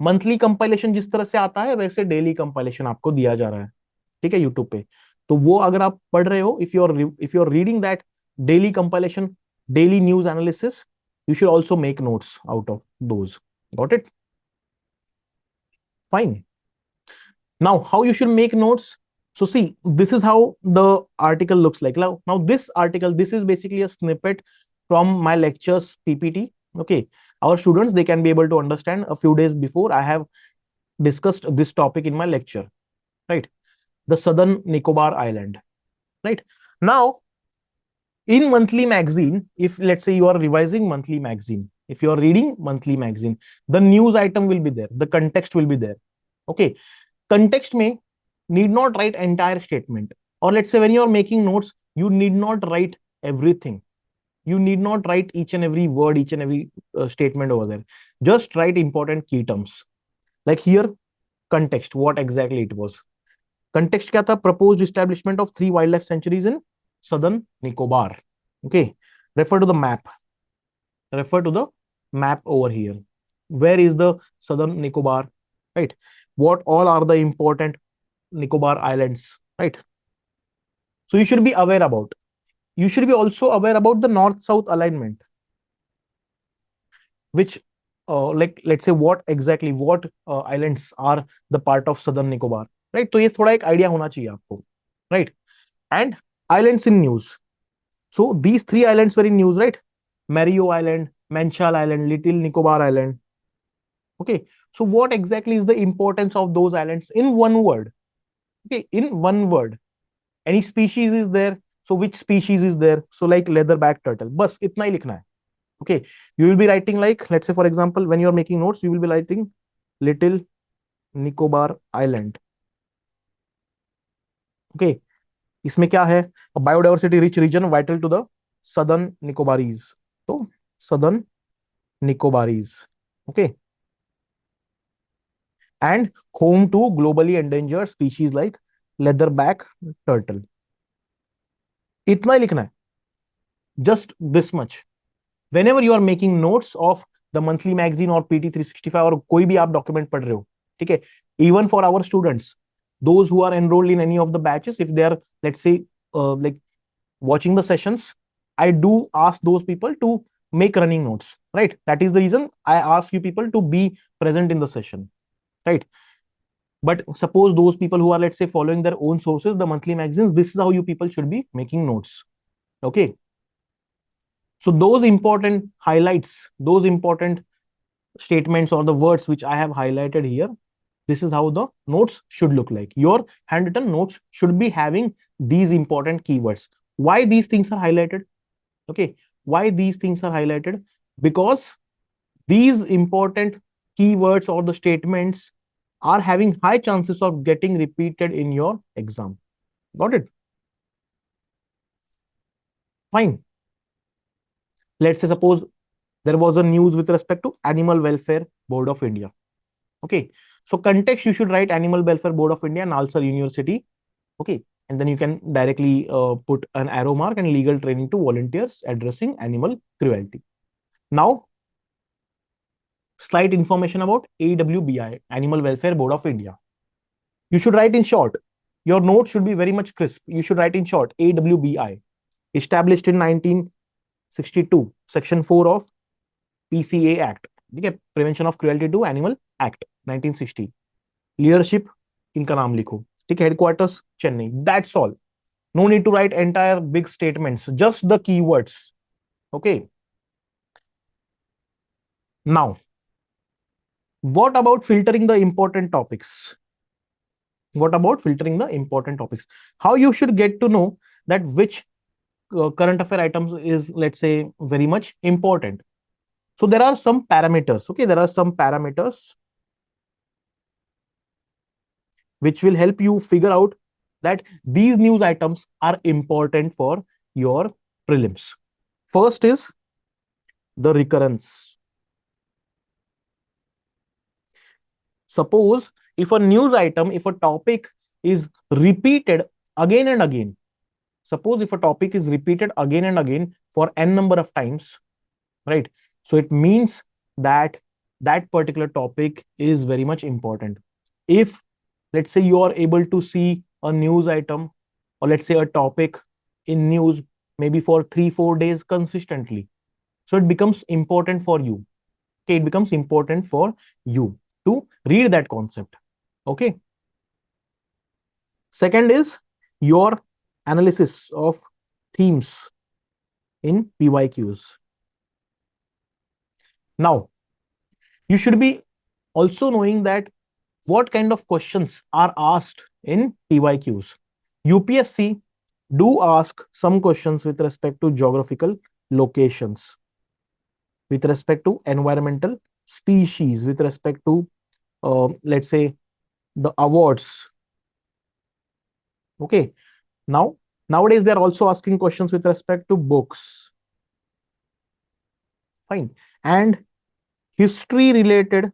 compilation. जिस तरह से आता है वैसे daily compilation आपको दिया जा रहा है, ठीक है, यूट्यूब पे. तो वो अगर आप पढ़ रहे हो, if you are reading that daily compilation, daily news analysis, you should also make notes out of those. Got it? Fine. Now, how you should make notes? So see, this is how the article looks like. Now this article, this is basically a snippet from my lectures PPT. Okay, our students, they can be able to understand. A few days before, I have discussed this topic in my lecture, right? The Southern Nicobar Island, right? Now, in monthly magazine, if let's say you are revising monthly magazine, if you are reading monthly magazine, the news item will be there, the context will be there. Okay, context may need not write entire statement, or let's say when you are making notes, you need not write everything. You need not write each and every word, each and every statement over there. Just write important key terms. Like here, context, what exactly it was. Context क्या था? Proposed establishment of 3 wildlife sanctuaries in Southern Nicobar. Okay, refer to the map. Refer to the map over here. Where is the Southern Nicobar? Right. What all are the important Nicobar Islands? Right. So you should be aware about. You should be also aware about the north-south alignment, which, like, let's say, what exactly, what islands are the part of Southern Nicobar, right? तो ये थोड़ा एक idea होना चाहिए आपको, right? And islands in news. So these 3 islands were in news, right? Mario Island, Manchal Island, Little Nicobar Island. Okay, so what exactly is the importance of those islands in one word? Okay, in one word. Any species is there? So which species is there? So like leatherback turtle. बस इतना ही लिखना है. Okay, you will be writing like, let's say, for example, when you are making notes, you will be writing Little Nicobar Island. Okay, इसमें क्या है? A biodiversity rich region vital to the Southern Nicobaris. So Southern Nicobaris. Okay, and home to globally endangered species like leatherback turtle. इतना ही लिखना है. Just this much. Whenever you are making notes of the monthly magazine or PT 365 और कोई भी आप document पढ़ रहे हो, ठीक है, even for our students, those who are enrolled in any of the batches, if they are, let's say, like watching the sessions, I do ask those people to make running notes, right? That is the reason I ask you people to be present in the session, right? But suppose those people who are, let's say, following their own sources, the monthly magazines, this is how you people should be making notes. Okay. So those important highlights, those important statements or the words which I have highlighted here, this is how the notes should look like. Your handwritten notes should be having these important keywords. Why these things are highlighted? Okay. Why these things are highlighted? Because these important keywords or the statements are having high chances of getting repeated in your exam. Got it? Fine. Let's say, suppose there was a news with respect to Animal Welfare Board of India. Okay. So context, you should write Animal Welfare Board of India, Nalsar University. Okay. And then you can directly put an arrow mark and legal training to volunteers addressing animal cruelty. Now, slight information about AWBI, Animal Welfare Board of India. You should write in short. Your note should be very much crisp. You should write in short, AWBI, established in 19 1962 section 4 of PCA act, ठीक है, prevention of cruelty to animal act 1960। Leadership इनका नाम लिखो, ठीक है, headquarters Chennai, that's all. No need to write entire big statements, just the keywords, okay. Now what about filtering the important topics? What about filtering the important topics? How you should get to know that which current affair items is, let's say, very much important? So there are some parameters, okay, there are some parameters which will help you figure out that these news items are important for your prelims. First is the recurrence. Suppose if a news item, if a topic is repeated again and again, suppose if a topic is repeated again and again for n number of times, right? So it means that that particular topic is very much important. If, let's say, you are able to see a news item, or let's say a topic in news maybe for 3-4 days consistently, so it becomes important for you. Okay, it becomes important for you to read that concept. Okay. Second is your analysis of themes in PYQs. Now, you should be also knowing that what kind of questions are asked in PYQs. UPSC do ask some questions with respect to geographical locations, with respect to environmental species, with respect to, let's say, the awards. Okay. Now, nowadays, they're also asking questions with respect to books. Fine. And history related,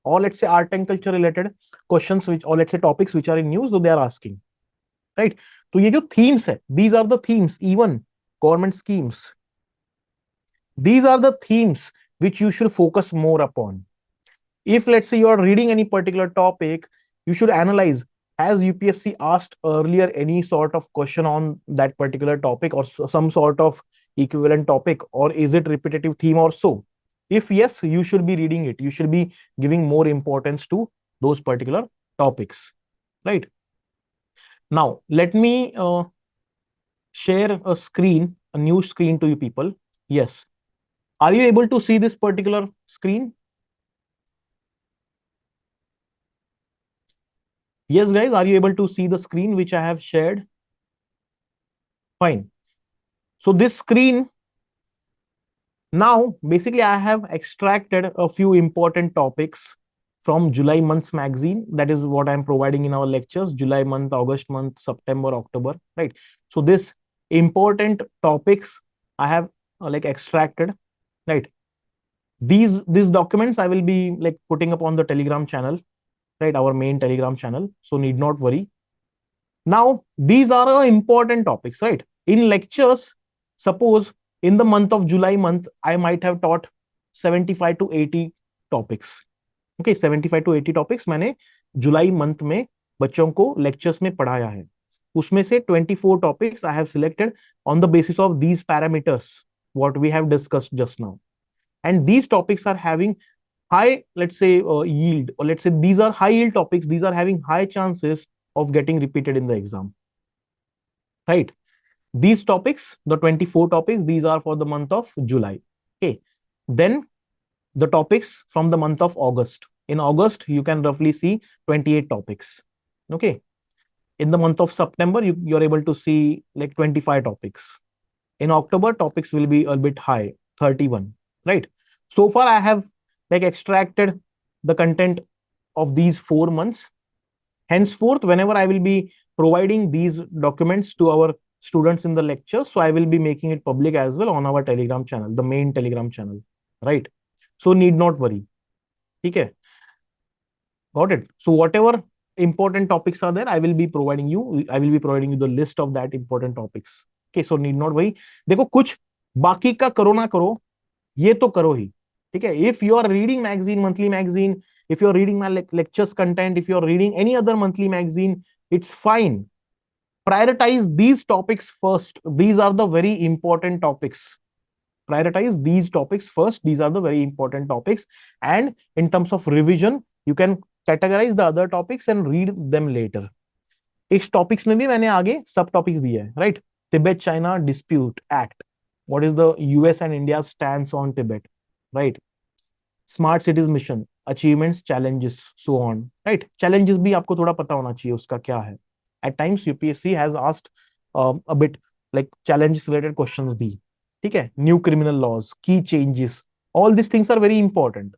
or let's say art and culture related questions, which, or let's say topics which are in news, so they are asking, right? So ये जो themes है, these are the themes, even government schemes. These are the themes which you should focus more upon. If, let's say, you are reading any particular topic, you should analyze, has UPSC asked earlier any sort of question on that particular topic, or some sort of equivalent topic, or is it repetitive theme or so? If yes, you should be reading it. You should be giving more importance to those particular topics, right? Now, let me share a screen, a new screen to you people. Yes. Are you able to see this particular screen? Yes, guys, are you able to see the screen which I have shared? Fine. So this screen, now basically I have extracted a few important topics from July month's magazine. That is what I'm providing in our lectures, July month, August month, September, October, right? So this important topics I have like extracted, right? These documents I will be like putting up on the Telegram channel, right? Our main Telegram channel. So need not worry. Now, these are important topics, right? In lectures, suppose in the month of July month, I might have taught 75 to 80 topics. Okay, 75 to 80 topics मैंने जुलाई month में बच्चों को lectures में पढ़ाया है. उसमें से 24 topics I have selected on the basis of these parameters, what we have discussed just now. And these topics are having high, let's say, yield, or let's say these are high yield topics. These are having high chances of getting repeated in the exam, right? These topics, the 24 topics, these are for the month of July. Okay. Then the topics from the month of August. In August, you can roughly see 28 topics. Okay. In the month of September, you're able to see like 25 topics. In October, topics will be a bit high, 31, right? So far, I have like extracted the content of these 4 months. Henceforth, whenever I will be providing these documents to our students in the lectures, so I will be making it public as well on our Telegram channel, the main Telegram channel, right? So need not worry. Okay. Got it. So whatever important topics are there, I will be providing you the list of that important topics. Okay, so need not worry. देखो कुछ बाकी का करो ना करो, ये तो करो ही. ठीक है. If you are reading magazine, monthly magazine, if you are reading my lectures content, if you are reading any other monthly magazine, it's fine. Prioritize these topics first. These are the very important topics. prioritize these topics first. These are the very important topics, and in terms of revision you can categorize the other topics and read them later. इस topics में भी मैंने आगे सब topics दिए हैं, right? Tibet China dispute act, what is the US and India stands on Tibet, right? Smart cities mission, achievements, challenges, so on, right? Challenges भी आपको थोड़ा पता होना चाहिए उसका क्या है. At times UPSC has asked a bit like challenges related questions भी, ठीक है? न्यू क्रिमिनल लॉज, की changes, all these things are very important,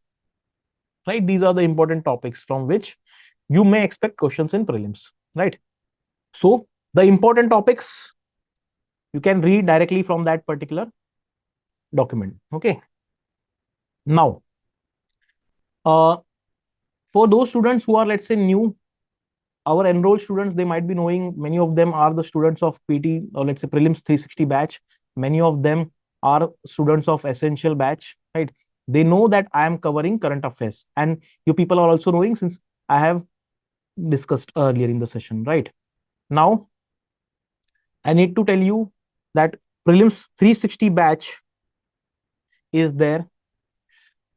right? These are the important topics from which you may expect questions in prelims, right? So the important topics you can read directly from that particular document. Okay, now for those students who are, let's say, new, our enrolled students, they might be knowing, many of them are the students of PT or let's say prelims 360 batch. Many of them are students of essential batch, right? They know that I am covering current affairs, and you people are also knowing since I have discussed earlier in the session, right? Now I need to tell you that prelims 360 batch is there.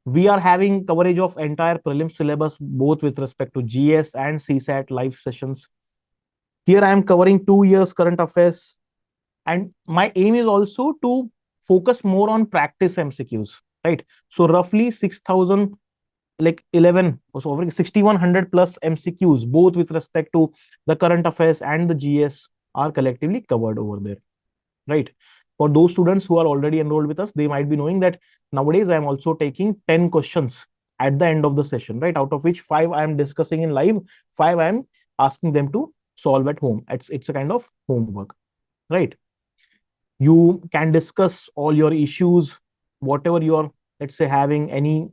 We are having coverage of entire prelim syllabus, both with respect to GS and CSAT live sessions. Here I am covering 2 years current affairs, and my aim is also to focus more on practice MCQs, right? So roughly 6,000, like 11, so over 6,100 plus MCQs, both with respect to the current affairs and the GS, are collectively covered over there, right? For those students who are already enrolled with us, they might be knowing that nowadays I am also taking 10 questions at the end of the session, right? Out of which 5 I am discussing in live, 5 I am asking them to solve at home. It's a kind of homework, right? You can discuss all your issues, whatever you are, let's say, having any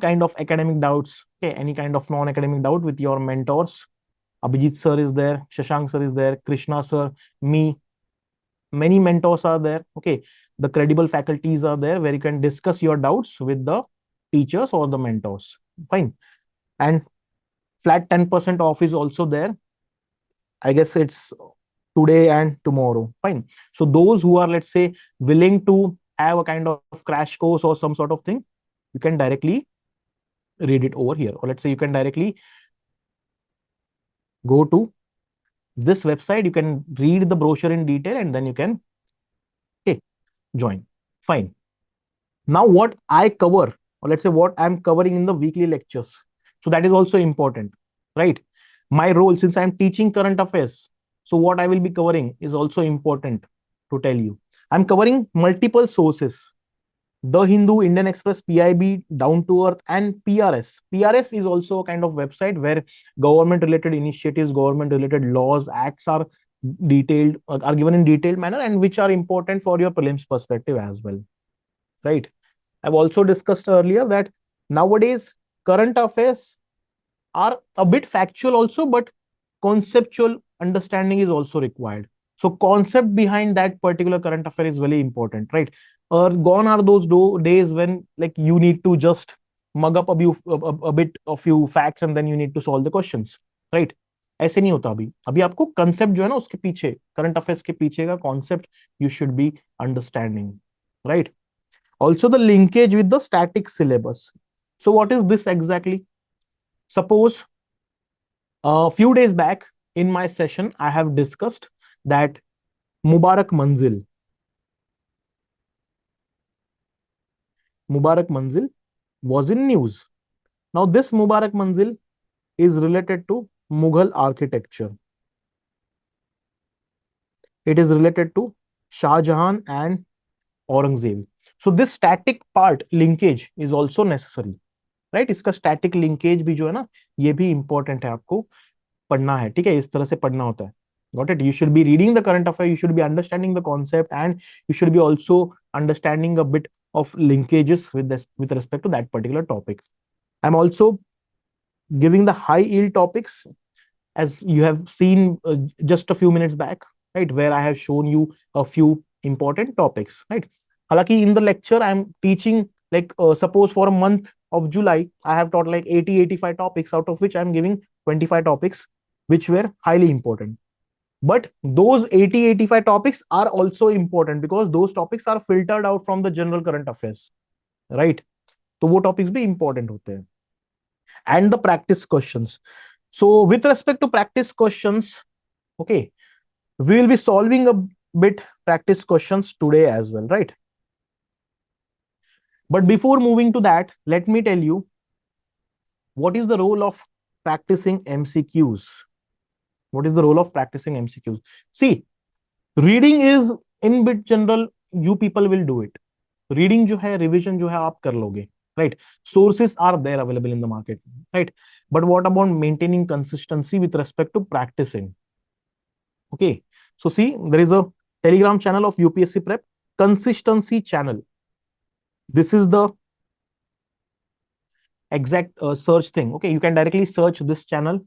kind of academic doubts, okay, any kind of non-academic doubt, with your mentors. Abhijit sir is there, Shashank sir is there, Krishna sir, me. Many mentors are there, okay? The credible faculties are there where you can discuss your doubts with the teachers or the mentors, fine. And flat 10% off is also there. I guess it's today and tomorrow, fine. So those who are, let's say, willing to have a kind of crash course or some sort of thing, you can directly read it over here, or let's say you can directly go to this website, you can read the brochure in detail, and then you can, okay, join, fine. Now what I cover, or let's say what I'm covering in the weekly lectures, so that is also important, right? My role, since I'm teaching current affairs, so what I will be covering is also important to tell you. I'm covering multiple sources: The Hindu, Indian Express, PIB, Down to Earth, and PRS. PRS is also a kind of website where government-related initiatives, government-related laws, acts are detailed, are given in detailed manner, and which are important for your prelims perspective as well, right? I've also discussed earlier that nowadays current affairs are a bit factual also, but conceptual understanding is also required. So concept behind that particular current affair is very important, right? Or gone are those days when like you need to just mug up a bit of few facts and then you need to solve the questions, right? ऐसे नहीं होता अभी. अभी आपको concept जो है ना उसके पीछे, current affairs के पीछे का concept you should be understanding, right? Also the linkage with the static syllabus. So what is this exactly? Suppose a few days back in my session, I have discussed that Mubarak Manzil was in news. Now this Mubarak Manzil is related to Mughal architecture. It is related to Shah Jahan and Aurangzeb. So this static part linkage is also necessary, right? इसका static linkage भी जो है ना, ये भी important है, आपको पढ़ना है, ठीक है? इस तरह से पढ़ना होता है. Got it? You should be reading the current affair, you should be understanding the concept, and you should be also understanding a bit of linkages with this, with respect to that particular topic. I'm also giving the high yield topics, as you have seen just a few minutes back, right? Where I have shown you a few important topics, right? Halaki in the lecture, I'm teaching like suppose for a month of July, I have taught like 80-85 topics, out of which I'm giving 25 topics which were highly important. But those 80-85 topics are also important because those topics are filtered out from the general current affairs, right? तो वो topics भी important होते हैं. And the practice questions. So with respect to practice questions, okay, we will be solving a bit practice questions today as well, right? But before moving to that, let me tell you what is the role of practicing MCQs. What is the role of practicing MCQs? See, reading is in bit general, you people will do it. Reading जो है, revision जो है आप कर लोगे, right? Sources are there available in the market, right? But what about maintaining consistency with respect to practicing? Okay, so see, there is a Telegram channel of UPSC Prep, consistency channel. This is the exact search thing. Okay, you can directly search this channel.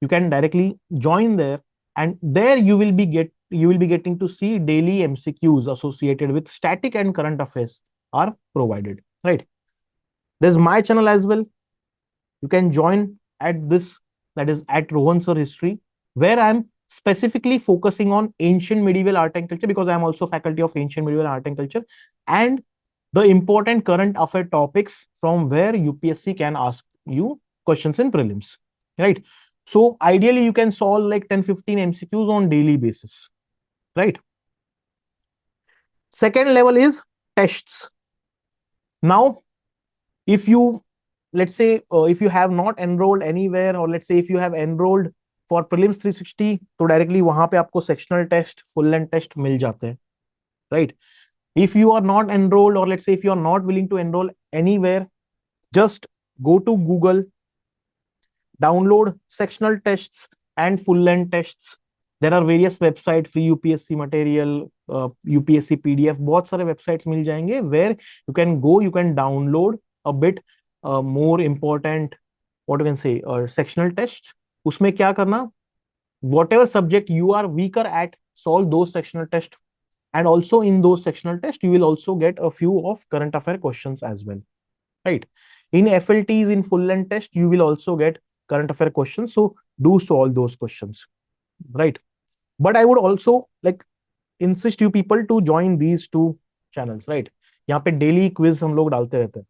You can directly join there, and there you will be getting to see daily MCQs associated with static and current affairs are provided. Right. There's my channel as well. You can join at this, that is at Rohan Sir History, where I'm specifically focusing on ancient medieval art and culture because I'm also faculty of ancient medieval art and culture, and the important current affair topics from where UPSC can ask you questions in prelims, right? So ideally you can solve like 10-15 MCQs on daily basis, right? Second level is tests. Now, if you, let's say, if you have not enrolled anywhere, or let's say if you have enrolled for prelims 360, तो directly वहां पे आपको sectional test, full length test मिल जाते हैं, right? If you are not enrolled, or let's say if you are not willing to enroll anywhere, just go to Google, download sectional tests and full length tests. There are various websites, free UPSC material, UPSC PDF, बहुत सारे websites मिल जाएंगे where you can go, you can download a bit more important, what you can say, sectional test. उसमें क्या करना, whatever subject you are weaker at, solve those sectional tests. And also in those sectional tests, you will also get a few of current affair questions as well, right? In FLTs, in full length test, you will also get current affair questions. So do solve those questions, right? But I would also like insist you people to join these two channels, right? यहाँ पे daily quiz हम लोग डालते रहते हैं,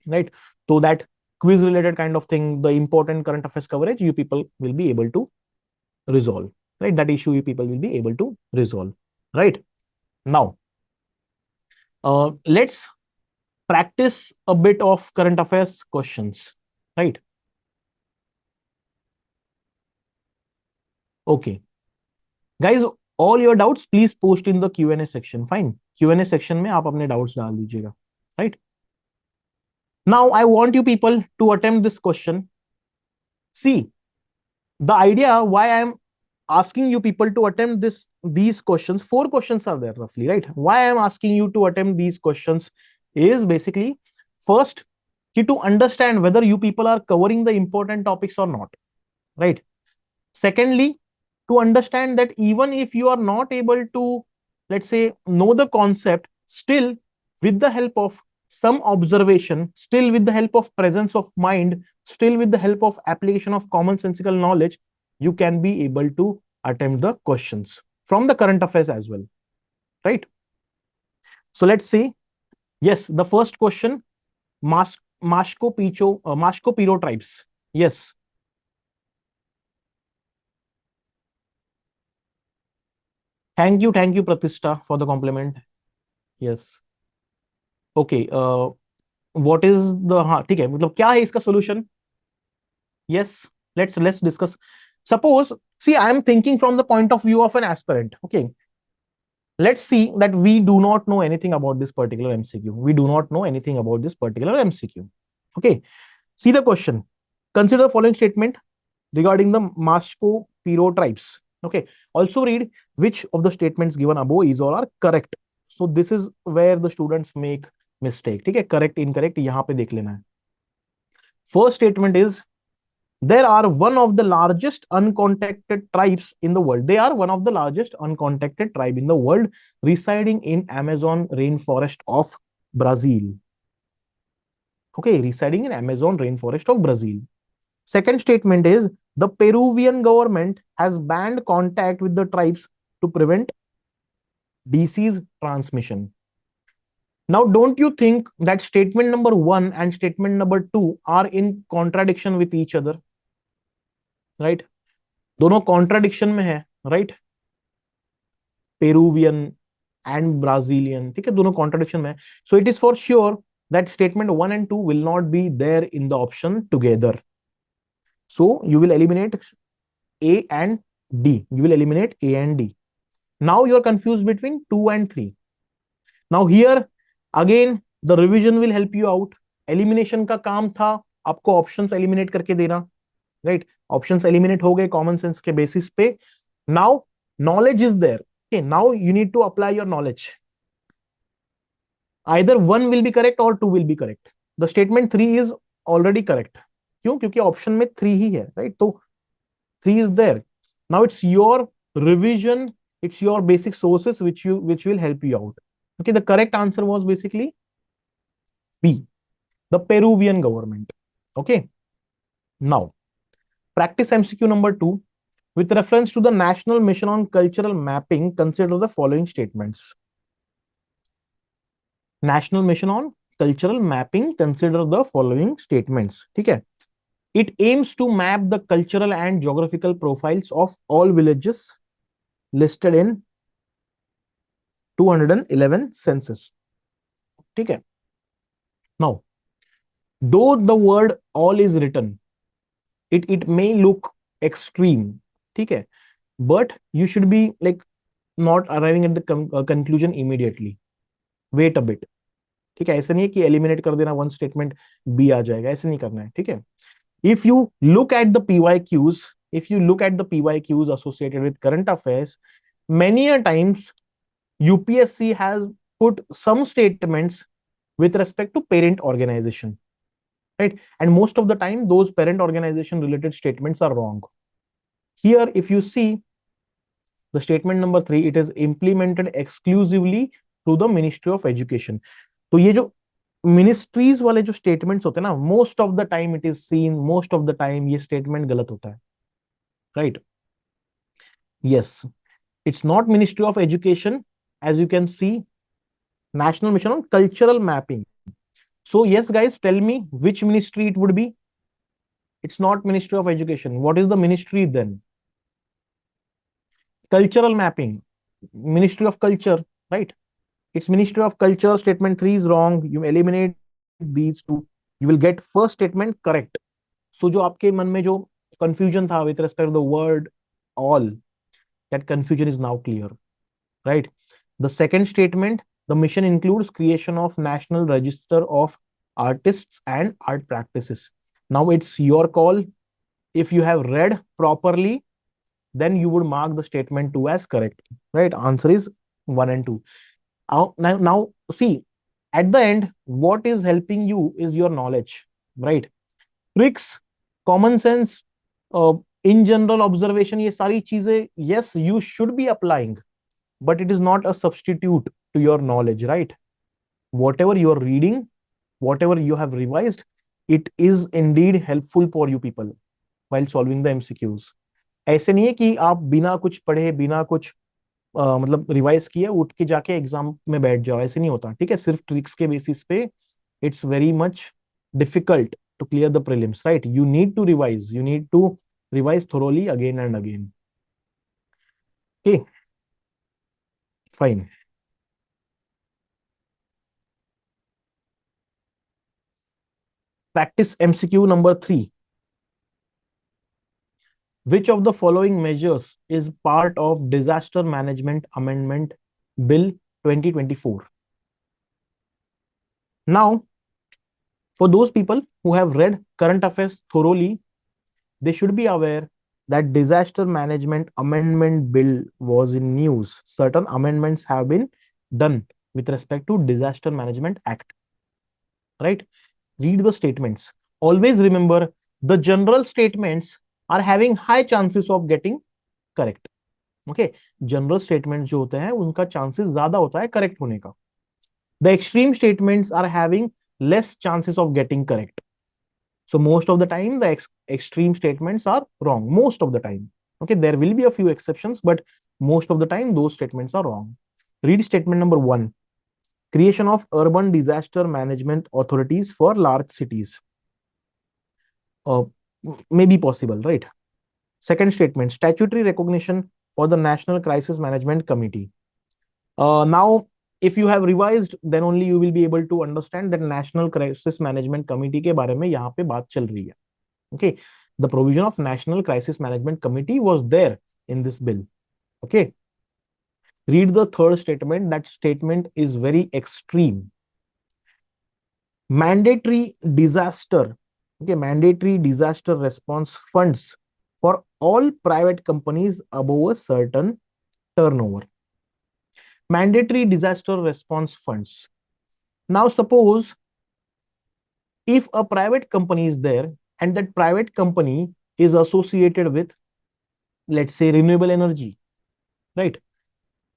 right? So that quiz related kind of thing, the important current affairs coverage, you people will be able to resolve, right? That issue you people will be able to resolve, right? Now, let's practice a bit of current affairs questions, right? Okay. Guys, all your doubts, please post in the Q&A section. Fine. Q&A section में आप अपने doubts डाल दीजिएगा, right? Now, I want you people to attempt this question. See, the idea why I'm asking you people to attempt these questions, 4 questions are there roughly, right? Why I'm asking you to attempt these questions is basically, first, to understand whether you people are covering the important topics or not, right? Secondly, to understand that even if you are not able to, let's say, know the concept, still with the help of some observation, still with the help of presence of mind, still with the help of application of commonsensical knowledge, you can be able to attempt the questions from the current affairs as well, right? So let's see. Yes, the first question, Mashko-Piro tribes. Yes. Thank you, Pratishta, for the compliment. Yes. Okay. What is the, हाँ ठीक है, मतलब क्या है इसका solution? Yes. Let's discuss. Suppose, see, I am thinking from the point of view of an aspirant. Okay. Let's see that we do not know anything about this particular MCQ. We do not know anything about this particular MCQ. Okay. See the question. Consider the following statement regarding the Mashko-Piro tribes. Okay. Also read which of the statements given above is or are correct. So this is where the students make mistake. ठीक है, correct, incorrect यहाँ पे देख लेना है. First statement is, there are one of the largest uncontacted tribes in the world. They are one of the largest uncontacted tribe in the world, residing in Amazon rainforest of Brazil. Okay, residing in Amazon rainforest of Brazil. Second statement is, The Peruvian government has banned contact with the tribes to prevent disease transmission. Now, don't you think that statement number 1 and statement number 2 are in contradiction with each other? Right? दोनों contradiction में है, right? Peruvian and Brazilian, ठीक है, दोनों contradiction में है. So it is for sure that statement 1 and 2 will not be there in the option together. So you will eliminate A and D. You will eliminate A and D. Now you are confused between 2 and 3. Now here again the revision will help you out. Elimination का काम था आपको options eliminate करके देना, right? Options eliminate हो गए common sense के basis पे. Now knowledge is there. Okay, now you need to apply your knowledge. Either 1 will be correct or 2 will be correct. The statement 3 is already correct. क्यों? क्योंकि option में 3 ही है, right? तो 3 is there. Now it's your revision, it's your basic sources which will help you out. Okay, the correct answer was basically B, the Peruvian government. Okay, now practice MCQ number 2. With reference to the National Mission on Cultural Mapping, consider the following statements. National Mission on Cultural Mapping, consider the following statements. ठीक है? It aims to map the cultural and geographical profiles of all villages listed in 211 census. ठीक है? Now, though the word all is written, it may look extreme. ठीक है? But you should be like not arriving at the conclusion immediately. Wait a bit. ठीक है? ऐसा नहीं है कि eliminate कर देना one statement B आ जाएगा. ऐसे नहीं करना है. ठीक है? If you look at the PYQs associated with current affairs, many a times UPSC has put some statements with respect to parent organization, right? And most of the time, those parent organization related statements are wrong. Here, if you see the statement number 3, it is implemented exclusively through the Ministry of Education. तो ये जो ministries वाले जो statements होते हैं ना, most of the time it is seen, most of the time ये statement गलत होता है, right? Yes, it's not ministry of education, as you can see, national mission on cultural mapping. So yes guys, tell me which ministry it would be. It's not ministry of education. What is the ministry then? Cultural mapping, Ministry of Culture, right? It's Ministry of Culture. Statement 3 is wrong. You eliminate these two. You will get first statement correct. So जो आपके मन में जो confusion था with respect to the word all, that confusion is now clear, right? The second statement, the mission includes creation of National Register of Artists and Art Practices. Now it's your call. If you have read properly, then you would mark the statement 2 as correct, right? Answer is 1 and 2. Now see, at the end, what is helping you is your knowledge, right? Tricks, common sense, in general observation, ये सारी चीजें, yes, you should be applying, but it is not a substitute to your knowledge, right? Whatever you are reading, whatever you have revised, it is indeed helpful for you people while solving the MCQs. ऐसे नहीं है कि आप बिना कुछ पढ़े, बिना कुछ मतलब रिवाइज किए उठ के जाके एग्जाम में बैठ जाओ, ऐसे नहीं होता. ठीक है? सिर्फ ट्रिक्स के बेसिस पे it's very much difficult to clear the prelims, right? You need to revise thoroughly again and again. Okay, fine. Practice MCQ number 3. Which of the following measures is part of Disaster Management Amendment Bill 2024? Now, for those people who have read current affairs thoroughly, they should be aware that Disaster Management Amendment Bill was in news. Certain amendments have been done with respect to Disaster Management Act, right? Read the statements. Always remember, the general statements are having high chances of getting correct. Okay, general statements जो होते हैं उनका chances ज्यादा होता है correct होने का. The extreme statements are having less chances of getting correct. So most of the time, the extreme statements are wrong. Most of the time. Okay, there will be a few exceptions, but most of the time, those statements are wrong. Read statement number 1. Creation of urban disaster management authorities for large cities. Uh, may be possible, right? Second statement, statutory recognition for the National Crisis Management Committee. Now, if you have revised, then only you will be able to understand that National Crisis Management Committee के बारे में यहाँ पे बात चल रही है. Okay, the provision of National Crisis Management Committee was there in this bill. Okay, read the third statement. That statement is very extreme. Mandatory disaster. Okay, mandatory disaster response funds for all private companies above a certain turnover. Mandatory disaster response funds. Now, suppose if a private company is there and that private company is associated with, let's say, renewable energy, right?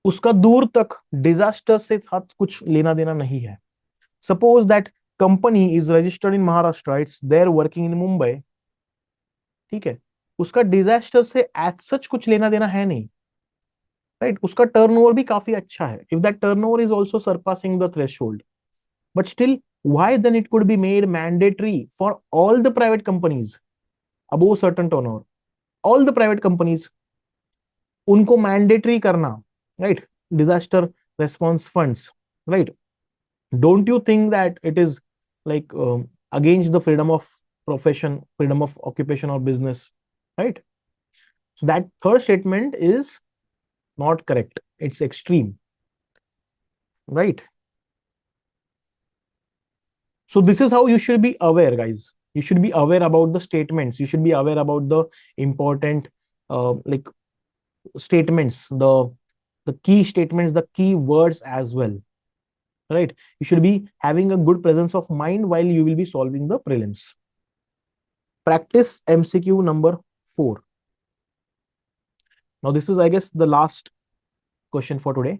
उसका दूर तक disaster से साथ कुछ लेना देना नहीं है. Suppose that company is registered in Maharashtra, it's there working in Mumbai. ठीक है, उसका डिजास्टर से एज सच कुछ लेना देना है नहीं, राइट? उसका टर्नओवर भी काफी अच्छा है. If that turnover is also surpassing the threshold, but still why then it could be made mandatory for all the private companies above certain turnover. All the private companies, उनको mandatory करना, right? Disaster response funds, right? Don't you think that it is like against the freedom of profession, freedom of occupation or business, right? So that third statement is not correct. It's extreme, right? So this is how you should be aware, guys. You should be aware about the statements. You should be aware about the important like statements, the key statements, the key words as well, right? You should be having a good presence of mind while you will be solving the prelims. Practice MCQ number 4. Now this is, I guess, the last question for today.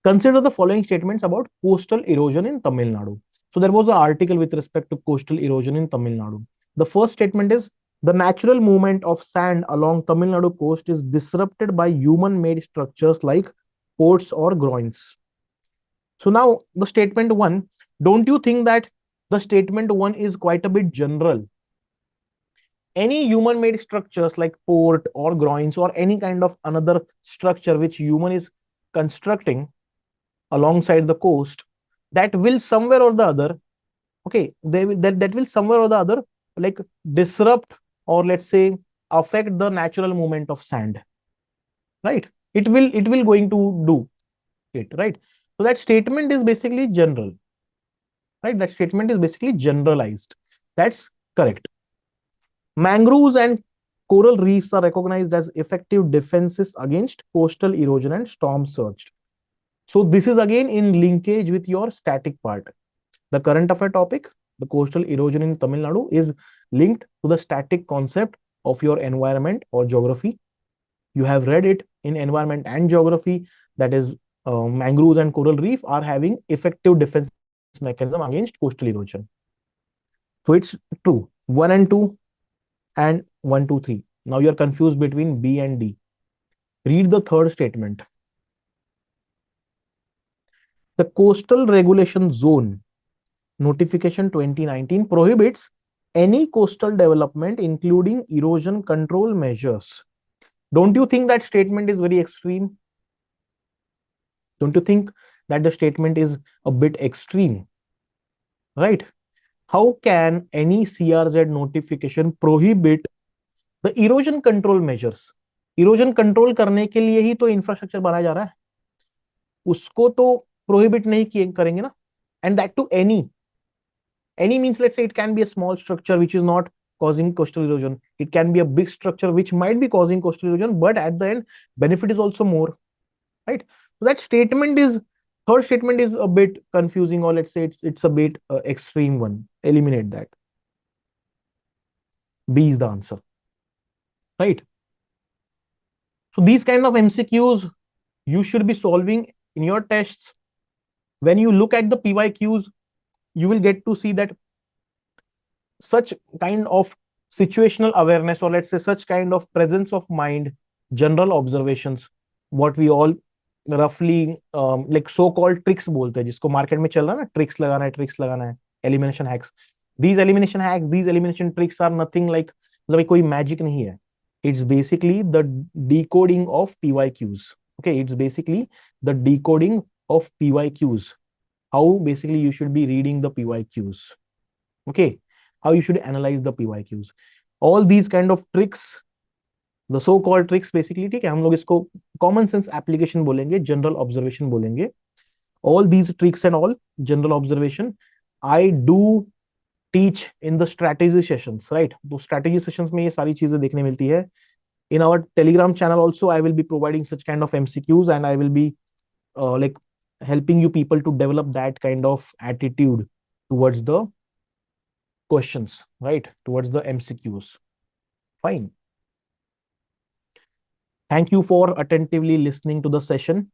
Consider the following statements about coastal erosion in Tamil Nadu. So there was an article with respect to coastal erosion in Tamil Nadu. The first statement is, the natural movement of sand along Tamil Nadu coast is disrupted by human-made structures like ports or groins. So now the statement 1, don't you think that the statement 1 is quite a bit general? Any human-made structures like port or groins or any kind of another structure which human is constructing alongside the coast, that will somewhere or the other, okay, that will somewhere or the other like disrupt or let's say affect the natural movement of sand, right? It will going to do it, right? So that statement is basically general, right? That statement is basically generalized. That's correct. Mangroves and coral reefs are recognized as effective defenses against coastal erosion and storm surge. So this is again in linkage with your static part. The current affair topic, the coastal erosion in Tamil Nadu, is linked to the static concept of your environment or geography. You have read it in environment and geography, that is mangroves and coral reef are having effective defense mechanism against coastal erosion. So it's true. 1 and 2 and 1, 2, 3. Now you're confused between B and D. Read the third statement. The Coastal Regulation Zone Notification 2019 prohibits any coastal development, including erosion control measures. Don't you think that statement is very extreme? Don't you think that the statement is a bit extreme, right? How can any CRZ notification prohibit the erosion control measures? Erosion control करने के लिए ही तो infrastructure बनाया जा रहा है, उसको तो prohibit नहीं करेंगे ना. And that to any means, let's say it can be a small structure which is not causing coastal erosion. It can be a big structure which might be causing coastal erosion, but at the end benefit is also more, right? So that statement is, third statement is a bit confusing, or let's say it's a bit extreme one. Eliminate that. B is the answer, right? So these kind of MCQs you should be solving in your tests. When you look at the PYQs, you will get to see that such kind of situational awareness, or let's say such kind of presence of mind, general observations, what we all roughly like so called tricks बोलते हैं, जिसको market में चल रहा है ना, tricks लगाना है, elimination hacks. These elimination hacks, these elimination tricks are nothing like, मतलब कोई मैजिक नहीं है. It's basically the decoding of PYQs. Okay, it's basically the decoding of PYQs. How basically you should be reading the PYQs. Okay, how you should analyze the PYQs. All these kind of tricks, the so called tricks basically, ठीक है, हम लोग इसको common sense application बोलेंगे, general observation बोलेंगे. All these tricks and all general observation I do teach in the strategy sessions, right? तो strategy sessions में ये सारी चीजें देखने मिलती है. In our Telegram channel also I will be providing such kind of MCQs, and I will be like helping you people to develop that kind of attitude towards the questions, right? Towards the MCQs. Fine. Thank you for attentively listening to the session.